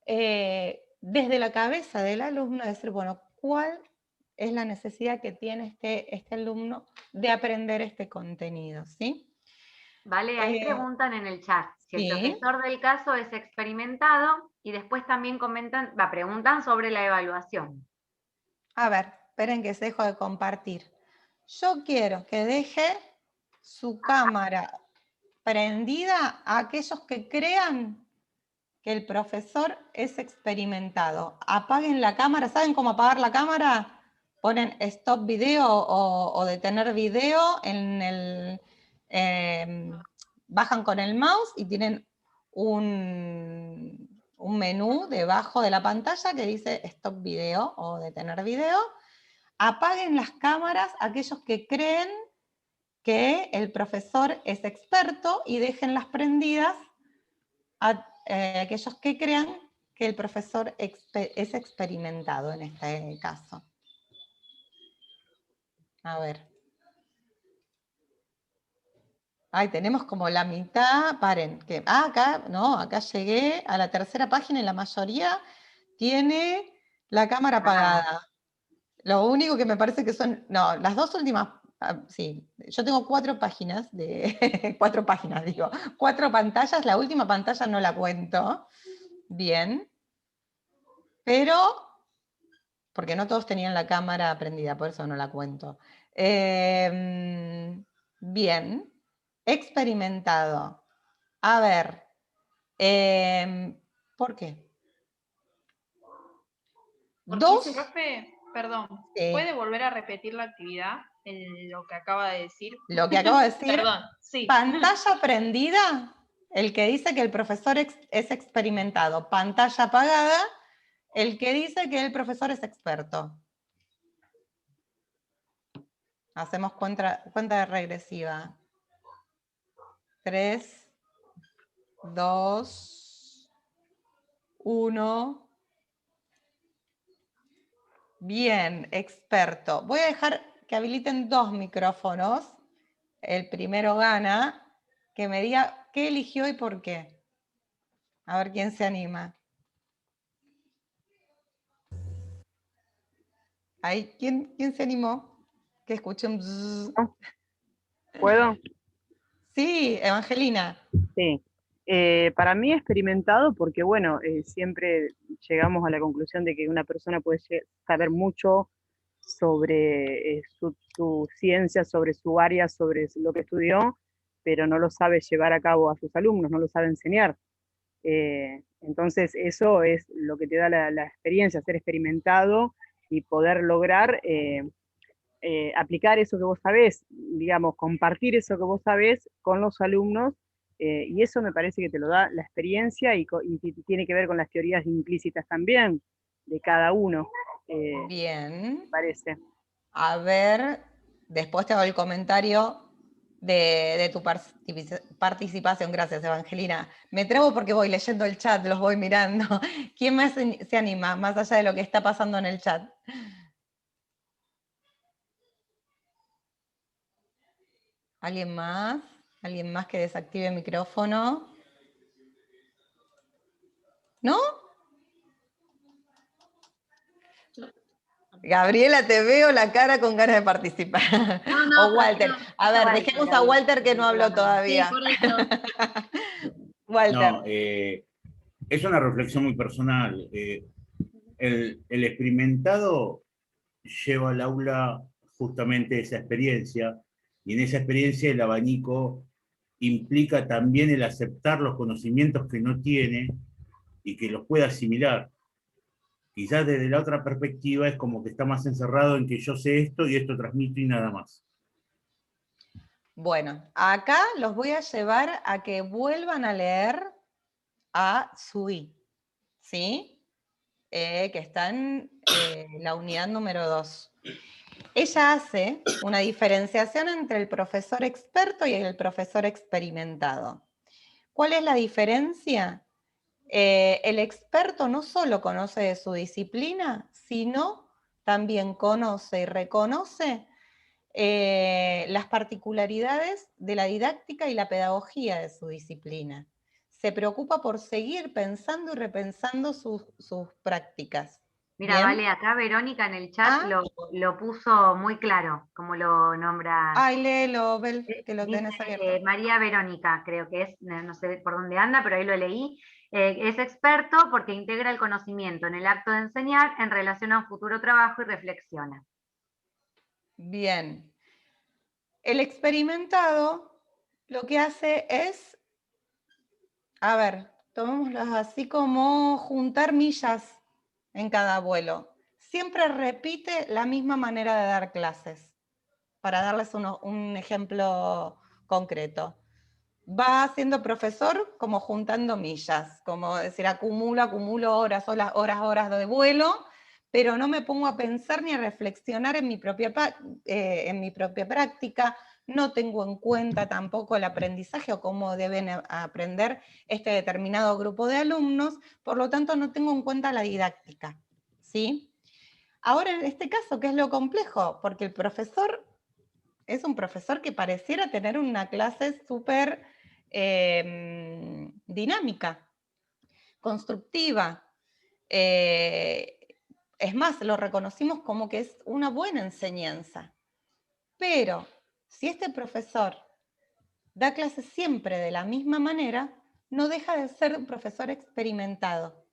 desde la cabeza del alumno, decir, bueno, ¿cuál es la necesidad que tiene este alumno de aprender este contenido? ¿Sí? Vale, ahí preguntan en el chat si el Sí. profesor del caso es experimentado, y después también preguntan sobre la evaluación. A ver, esperen que se dejo de compartir. Yo quiero que deje su cámara prendida a aquellos que crean que el profesor es experimentado. Apaguen la cámara. ¿Saben cómo apagar la cámara? Ponen stop video o detener video en el... bajan con el mouse y tienen un menú debajo de la pantalla que dice stop video o detener video. Apaguen las cámaras aquellos que creen que el profesor es experto y déjenlas prendidas a aquellos que crean que el profesor es experimentado en este caso. A ver. Ay, tenemos como la mitad, paren, que, acá, no, acá llegué a la tercera página y la mayoría tiene la cámara apagada. Lo único que me parece que son, no, las 2 últimas sí, yo tengo 4 páginas, 4 páginas, digo, 4 pantallas, la última pantalla no la cuento, bien, pero, porque no todos tenían la cámara prendida, por eso no la cuento. Bien, experimentado. A ver, ¿por qué? Porque Dos, ese profe, perdón, sí, ¿puede volver a repetir la actividad en lo que acaba de decir? lo que acabo de decir, Perdón, sí. pantalla prendida, el que dice que el profesor es experimentado, pantalla apagada, el que dice que el profesor es experto. Hacemos cuenta regresiva. 3, 2, 1. Bien, experto. Voy a dejar que habiliten 2 micrófonos. El primero gana. Que me diga qué eligió y por qué. A ver quién se anima. Ahí, ¿quién se animó? Que escuché un bzzz. ¿Puedo? Sí, Evangelina. Sí. Para mí experimentado porque, bueno, siempre llegamos a la conclusión de que una persona puede saber mucho sobre su ciencia, sobre su área, sobre lo que estudió, pero no lo sabe llevar a cabo a sus alumnos, no lo sabe enseñar. Entonces eso es lo que te da la experiencia, ser experimentado y poder lograr aplicar eso que vos sabés, digamos, compartir eso que vos sabés con los alumnos, y eso me parece que te lo da la experiencia y tiene que ver con las teorías implícitas también de cada uno, Bien. me parece. A ver, después te hago el comentario de tu participación. Gracias, Evangelina. Me trabo porque voy leyendo el chat, los voy mirando. ¿Quién más se anima, más allá de lo que está pasando en el chat? ¿Alguien más? ¿Alguien más que desactive el micrófono? ¿No? Gabriela, te veo la cara con ganas de participar. No, O Walter. no. A ver, Walter, dejemos a Walter que no habló Sí, todavía. por eso. Walter. No, es una reflexión muy personal. El experimentado lleva al aula justamente esa experiencia, y en esa experiencia el abanico implica también el aceptar los conocimientos que no tiene y que los pueda asimilar. Quizás desde la otra perspectiva es como que está más encerrado en que yo sé esto y esto transmito y nada más. Bueno, acá los voy a llevar a que vuelvan a leer a Sui, ¿sí? Que está en la unidad número 2. Ella hace una diferenciación entre el profesor experto y el profesor experimentado. ¿Cuál es la diferencia? El experto no solo conoce de su disciplina, sino también conoce y reconoce las particularidades de la didáctica y la pedagogía de su disciplina. Se preocupa por seguir pensando y repensando sus prácticas. Mira, ¿Bien? vale, acá Verónica en el chat lo puso muy claro, como lo nombra. Ay, léelo, Bel, que lo Dice tenés abierto. María Verónica, creo que es, no sé por dónde anda, pero ahí lo leí. Es experto porque integra el conocimiento en el acto de enseñar en relación a un futuro trabajo y reflexiona. Bien. El experimentado lo que hace es, a ver, tomémoslas así como juntar millas en cada vuelo. Siempre repite la misma manera de dar clases. Para darles un ejemplo concreto. Va siendo profesor como juntando millas, como decir, acumulo horas de vuelo, pero no me pongo a pensar ni a reflexionar en mi propia práctica, no tengo en cuenta tampoco el aprendizaje o cómo deben aprender este determinado grupo de alumnos, por lo tanto no tengo en cuenta la didáctica, ¿sí? Ahora, en este caso, ¿qué es lo complejo? Porque el profesor es un profesor que pareciera tener una clase súper dinámica, constructiva. Es más, lo reconocimos como que es una buena enseñanza. Pero si este profesor da clases siempre de la misma manera, no deja de ser un profesor experimentado.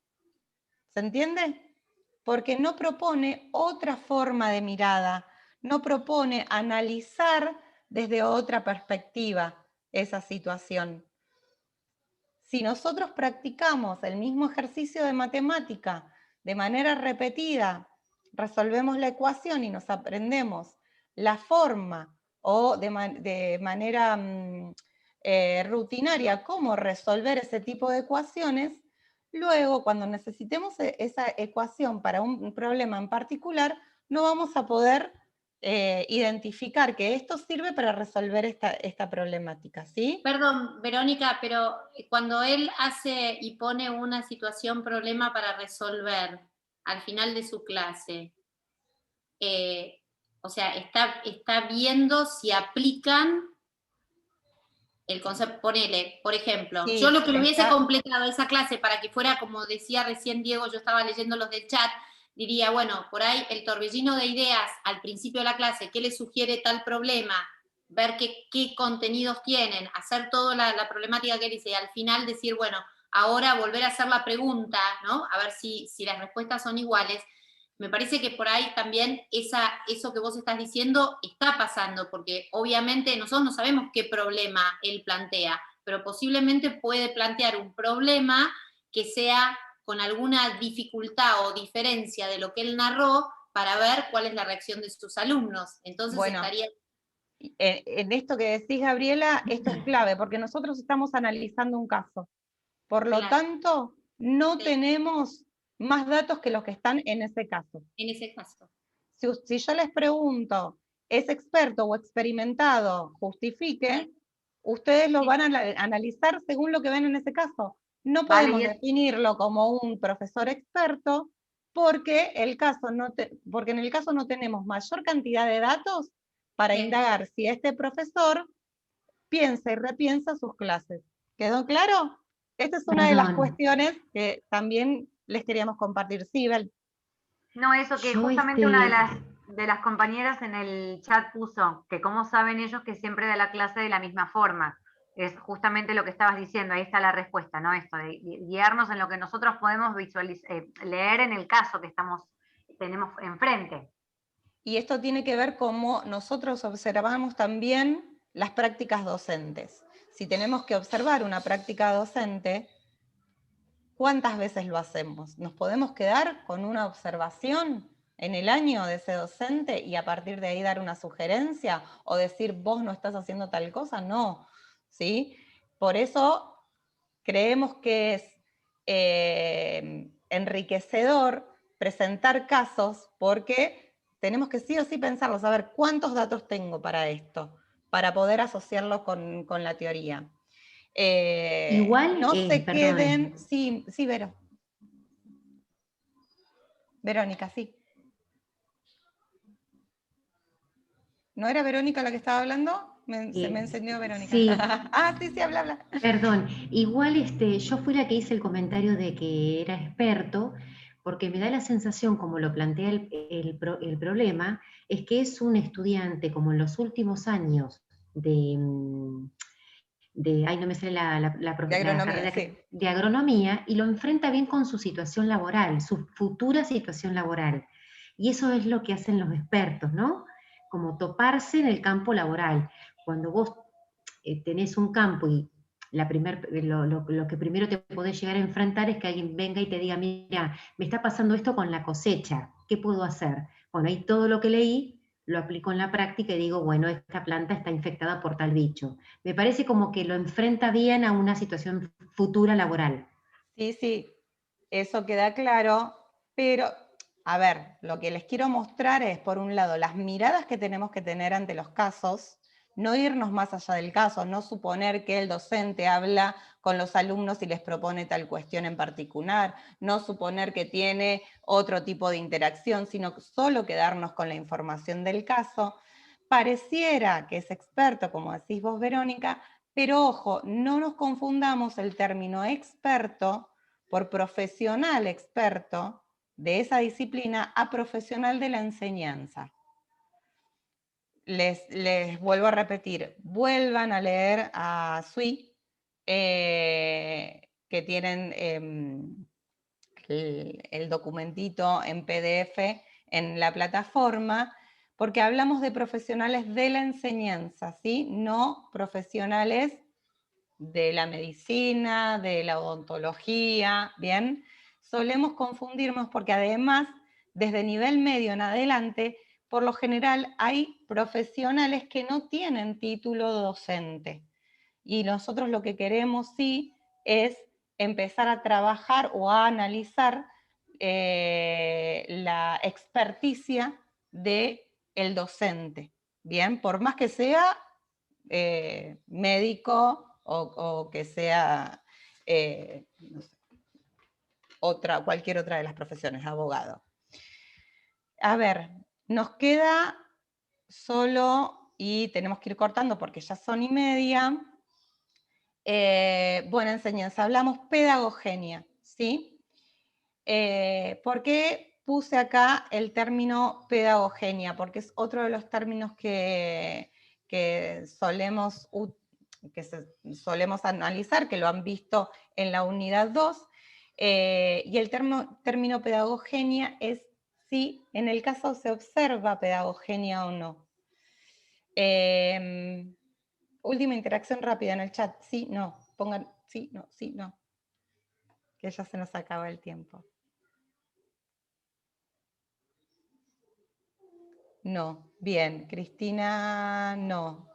¿Se entiende? Porque no propone otra forma de mirada, no propone analizar desde otra perspectiva esa situación. Si nosotros practicamos el mismo ejercicio de matemática de manera repetida, resolvemos la ecuación y nos aprendemos la forma o de manera rutinaria cómo resolver ese tipo de ecuaciones, luego cuando necesitemos esa ecuación para un problema en particular, no vamos a poder identificar que esto sirve para resolver esta problemática, ¿sí? Perdón, Verónica, pero cuando él hace y pone una situación, problema para resolver al final de su clase, o sea, está viendo si aplican el concepto, ponele, por ejemplo, Sí, yo lo que le hubiese completado esa clase para que fuera, como decía recién Diego, yo estaba leyendo los del chat, diría, bueno, por ahí el torbellino de ideas al principio de la clase, ¿qué le sugiere tal problema? Ver qué contenidos tienen, hacer toda la problemática que él dice, y al final decir, bueno, ahora volver a hacer la pregunta, ¿no? A ver si las respuestas son iguales. Me parece que por ahí también eso que vos estás diciendo está pasando, porque obviamente nosotros no sabemos qué problema él plantea, pero posiblemente puede plantear un problema que sea con alguna dificultad o diferencia de lo que él narró para ver cuál es la reacción de sus alumnos. Entonces bueno, estaría... En esto que decís, Gabriela, esto es clave, porque nosotros estamos analizando un caso. Por lo Claro. tanto, no Sí. tenemos más datos que los que están en ese caso. En ese caso. Si yo les pregunto, ¿es experto o experimentado? Justifique, ustedes lo van a analizar según lo que ven en ese caso. No podemos definirlo como un profesor experto porque porque en el caso no tenemos mayor cantidad de datos para indagar si este profesor piensa y repiensa sus clases. ¿Quedó claro? Esta es una de las cuestiones que también les queríamos compartir. Sí, Bel. No, eso que justamente una de las compañeras en el chat puso, que cómo saben ellos que siempre da la clase de la misma forma. Es justamente lo que estabas diciendo, ahí está la respuesta, ¿no? Esto de guiarnos en lo que nosotros podemos leer en el caso que tenemos enfrente. Y esto tiene que ver cómo nosotros observamos también las prácticas docentes. Si tenemos que observar una práctica docente, ¿cuántas veces lo hacemos? ¿Nos podemos quedar con una observación en el año de ese docente y a partir de ahí dar una sugerencia o decir vos no estás haciendo tal cosa? No, ¿sí? Por eso creemos que es enriquecedor presentar casos porque tenemos que sí o sí pensarlo, saber cuántos datos tengo para esto, para poder asociarlo con la teoría. Igual, no se perdón. queden... Sí, Vero. Verónica, sí. ¿No era Verónica la que estaba hablando? Se me encendió Verónica. Sí. Sí, habla. Perdón, igual yo fui la que hice el comentario de que era experto, porque me da la sensación, como lo plantea el problema, es que es un estudiante como en los últimos años ay, no me sale de agronomía, de agronomía, y lo enfrenta bien con su situación laboral, su futura situación laboral. Y eso es lo que hacen los expertos, ¿no? Como toparse en el campo laboral. Cuando vos tenés un campo y lo que primero te podés llegar a enfrentar es que alguien venga y te diga, mira, me está pasando esto con la cosecha, ¿qué puedo hacer? Bueno, ahí todo lo que leí lo aplico en la práctica y digo, bueno, esta planta está infectada por tal bicho. Me parece como que lo enfrenta bien a una situación futura laboral. Sí, eso queda claro, pero, a ver, lo que les quiero mostrar es, por un lado, las miradas que tenemos que tener ante los casos, no irnos más allá del caso, no suponer que el docente habla con los alumnos y les propone tal cuestión en particular, no suponer que tiene otro tipo de interacción, sino solo quedarnos con la información del caso. Pareciera que es experto, como decís vos, Verónica, pero ojo, no nos confundamos el término experto por profesional experto de esa disciplina a profesional de la enseñanza. les vuelvo a repetir, vuelvan a leer a Sui, que tienen el documentito en PDF en la plataforma, porque hablamos de profesionales de la enseñanza, ¿sí? No profesionales de la medicina, de la odontología, ¿bien? Solemos confundirnos porque además, desde nivel medio en adelante, por lo general hay profesionales que no tienen título docente. Y nosotros lo que queremos sí es empezar a trabajar o a analizar la experticia del docente, ¿bien? Por más que sea médico o que sea no sé, cualquier otra de las profesiones, abogado. A ver, nos queda solo, y tenemos que ir cortando porque ya son 1:30, buena enseñanza. Hablamos pedagogenia, ¿sí? ¿Por qué puse acá el término pedagogenia? Porque es otro de los términos que solemos analizar, que lo han visto en la unidad 2, y el término pedagogenia es si en el caso se observa pedagogenia o no. Última interacción rápida en el chat, sí, no, pongan sí, no, que ya se nos acaba el tiempo. No, bien, Cristina, no.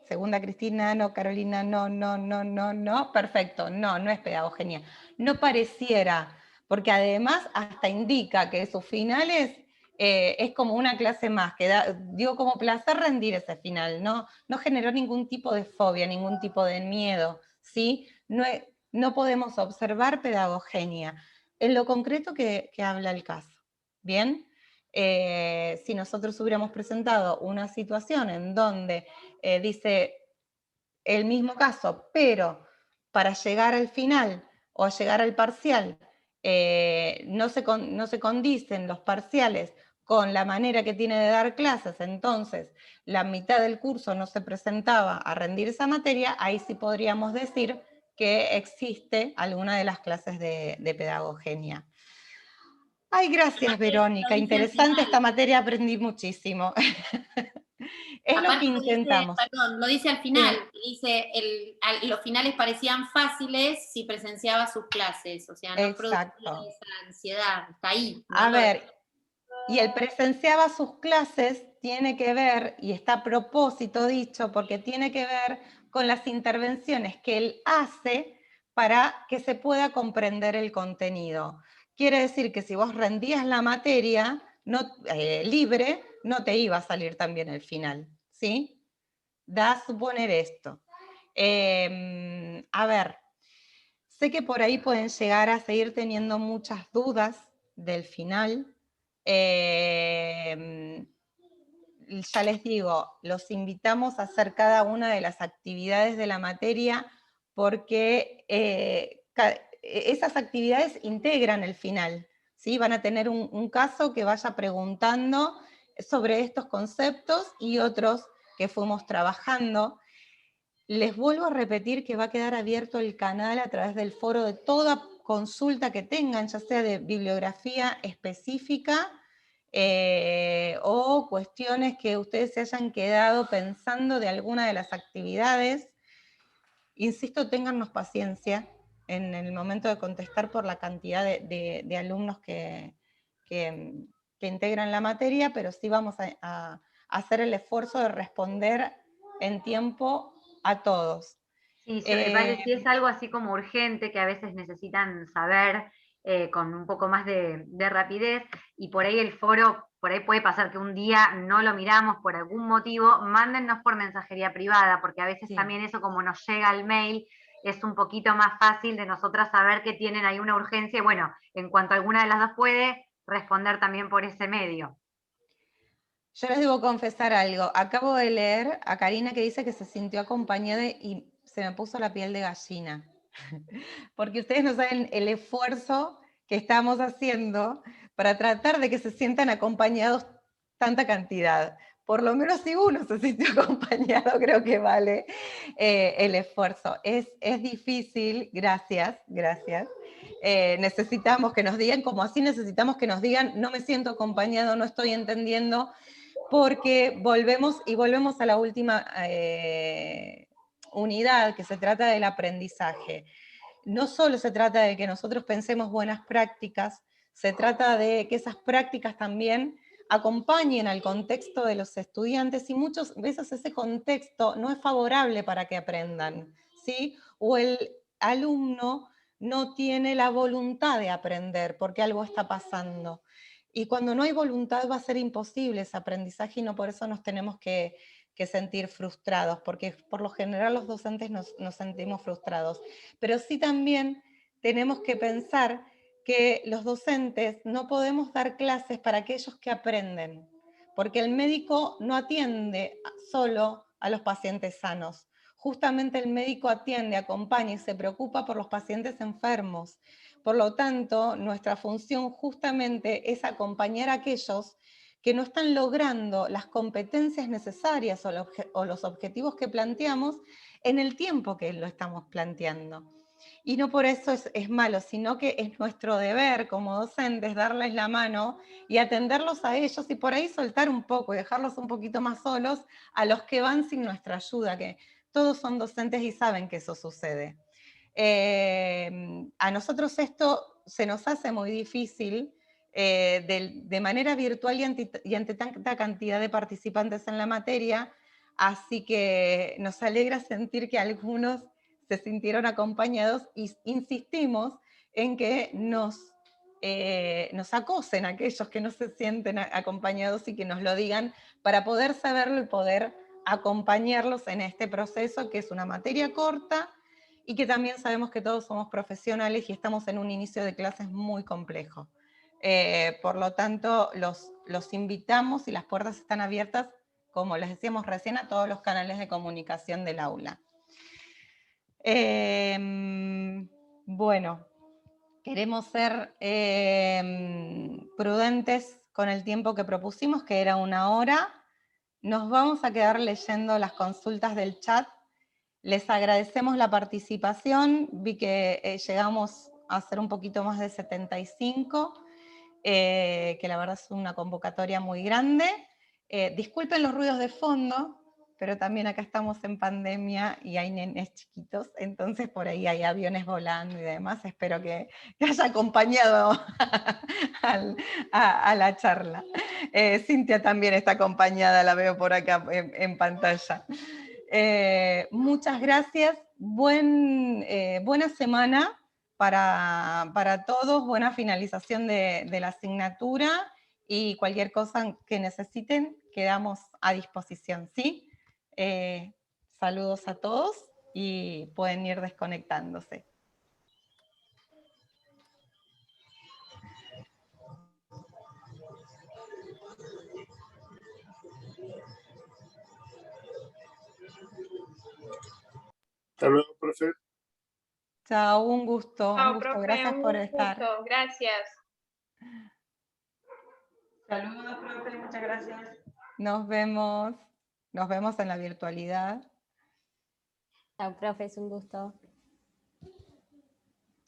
Segunda Cristina, no, Carolina, no, perfecto, no es pedagogenia. No pareciera, porque además hasta indica que sus finales es como una clase más, que dio como placer rendir ese final, no generó ningún tipo de fobia, ningún tipo de miedo, ¿sí? No podemos observar pedagogenia. En lo concreto que habla el caso, ¿bien? Si nosotros hubiéramos presentado una situación en donde dice el mismo caso, pero para llegar al final o llegar al parcial no se condicen los parciales con la manera que tiene de dar clases, entonces la mitad del curso no se presentaba a rendir esa materia, ahí sí podríamos decir que existe alguna de las clases de pedagogenia. Ay, gracias, Verónica. Interesante esta materia, aprendí muchísimo. Es lo que intentamos. Lo dice al final, dice los finales parecían fáciles si presenciaba sus clases, o sea, no producía esa ansiedad, está ahí. A ver, y el presenciaba sus clases tiene que ver, y está a propósito dicho, porque tiene que ver con las intervenciones que él hace para que se pueda comprender el contenido. Quiere decir que si vos rendías la materia libre, no te iba a salir tan bien el final, ¿sí? Da a suponer esto. A ver, sé que por ahí pueden llegar a seguir teniendo muchas dudas del final. Ya les digo, los invitamos a hacer cada una de las actividades de la materia porque esas actividades integran el final, ¿sí? Van a tener un caso que vaya preguntando sobre estos conceptos y otros que fuimos trabajando. Les vuelvo a repetir que va a quedar abierto el canal a través del foro de toda consulta que tengan, ya sea de bibliografía específica o cuestiones que ustedes se hayan quedado pensando de alguna de las actividades. Insisto, téngannos paciencia en el momento de contestar por la cantidad de alumnos que integran la materia, pero sí vamos a hacer el esfuerzo de responder en tiempo a todos. Sí, vale, si es algo así como urgente que a veces necesitan saber con un poco más de rapidez, y por ahí el foro, por ahí puede pasar que un día no lo miramos por algún motivo, mándennos por mensajería privada, porque a veces también eso, como nos llega al mail, es un poquito más fácil de nosotras saber que tienen ahí una urgencia, y bueno, en cuanto alguna de las dos puede, responder también por ese medio. Yo les debo confesar algo. Acabo de leer a Karina que dice que se sintió acompañada y se me puso la piel de gallina. Porque ustedes no saben el esfuerzo que estamos haciendo para tratar de que se sientan acompañados tanta cantidad. por lo menos si uno se sintió acompañado, creo que vale el esfuerzo. Es difícil, gracias. Necesitamos que nos digan, como así necesitamos que nos digan, no me siento acompañado, no estoy entendiendo, porque volvemos a la última unidad, que se trata del aprendizaje. No solo se trata de que nosotros pensemos buenas prácticas, se trata de que esas prácticas también acompañen al contexto de los estudiantes, y muchas veces ese contexto no es favorable para que aprendan, ¿sí? O el alumno no tiene la voluntad de aprender porque algo está pasando. Y cuando no hay voluntad va a ser imposible ese aprendizaje, y no por eso nos tenemos que sentir frustrados, porque por lo general los docentes nos sentimos frustrados. Pero sí también tenemos que pensar que los docentes no podemos dar clases para aquellos que aprenden, porque el médico no atiende solo a los pacientes sanos. Justamente el médico atiende, acompaña y se preocupa por los pacientes enfermos. Por lo tanto, nuestra función justamente es acompañar a aquellos que no están logrando las competencias necesarias o los objetivos que planteamos en el tiempo que lo estamos planteando. Y no por eso es malo, sino que es nuestro deber como docentes darles la mano y atenderlos a ellos, y por ahí soltar un poco y dejarlos un poquito más solos a los que van sin nuestra ayuda, que todos son docentes y saben que eso sucede. A nosotros esto se nos hace muy difícil de manera virtual y ante tanta cantidad de participantes en la materia, así que nos alegra sentir que algunos se sintieron acompañados, y insistimos en que nos acosen aquellos que no se sienten acompañados y que nos lo digan para poder saberlo y poder acompañarlos en este proceso, que es una materia corta y que también sabemos que todos somos profesionales y estamos en un inicio de clases muy complejo. Por lo tanto, los invitamos, y las puertas están abiertas, como les decíamos recién, a todos los canales de comunicación del aula. Bueno, queremos ser prudentes con el tiempo que propusimos, que era 1 hora. Nos vamos a quedar leyendo las consultas del chat. Les agradecemos la participación. Vi que llegamos a ser un poquito más de 75, que la verdad es una convocatoria muy grande. Disculpen los ruidos de fondo, pero también acá estamos en pandemia y hay nenes chiquitos, entonces por ahí hay aviones volando y demás. Espero que haya acompañado a la charla. Cintia también está acompañada, la veo por acá en pantalla. Muchas gracias, buena semana para todos, buena finalización de la asignatura, y cualquier cosa que necesiten quedamos a disposición, ¿sí? Saludos a todos y pueden ir desconectándose. Hasta luego, profe. Chao, un gusto, Chao, profe, gracias por estar. Gusto. Gracias. Saludos, profe, muchas gracias. Nos vemos en la virtualidad. Chao, profe, es un gusto.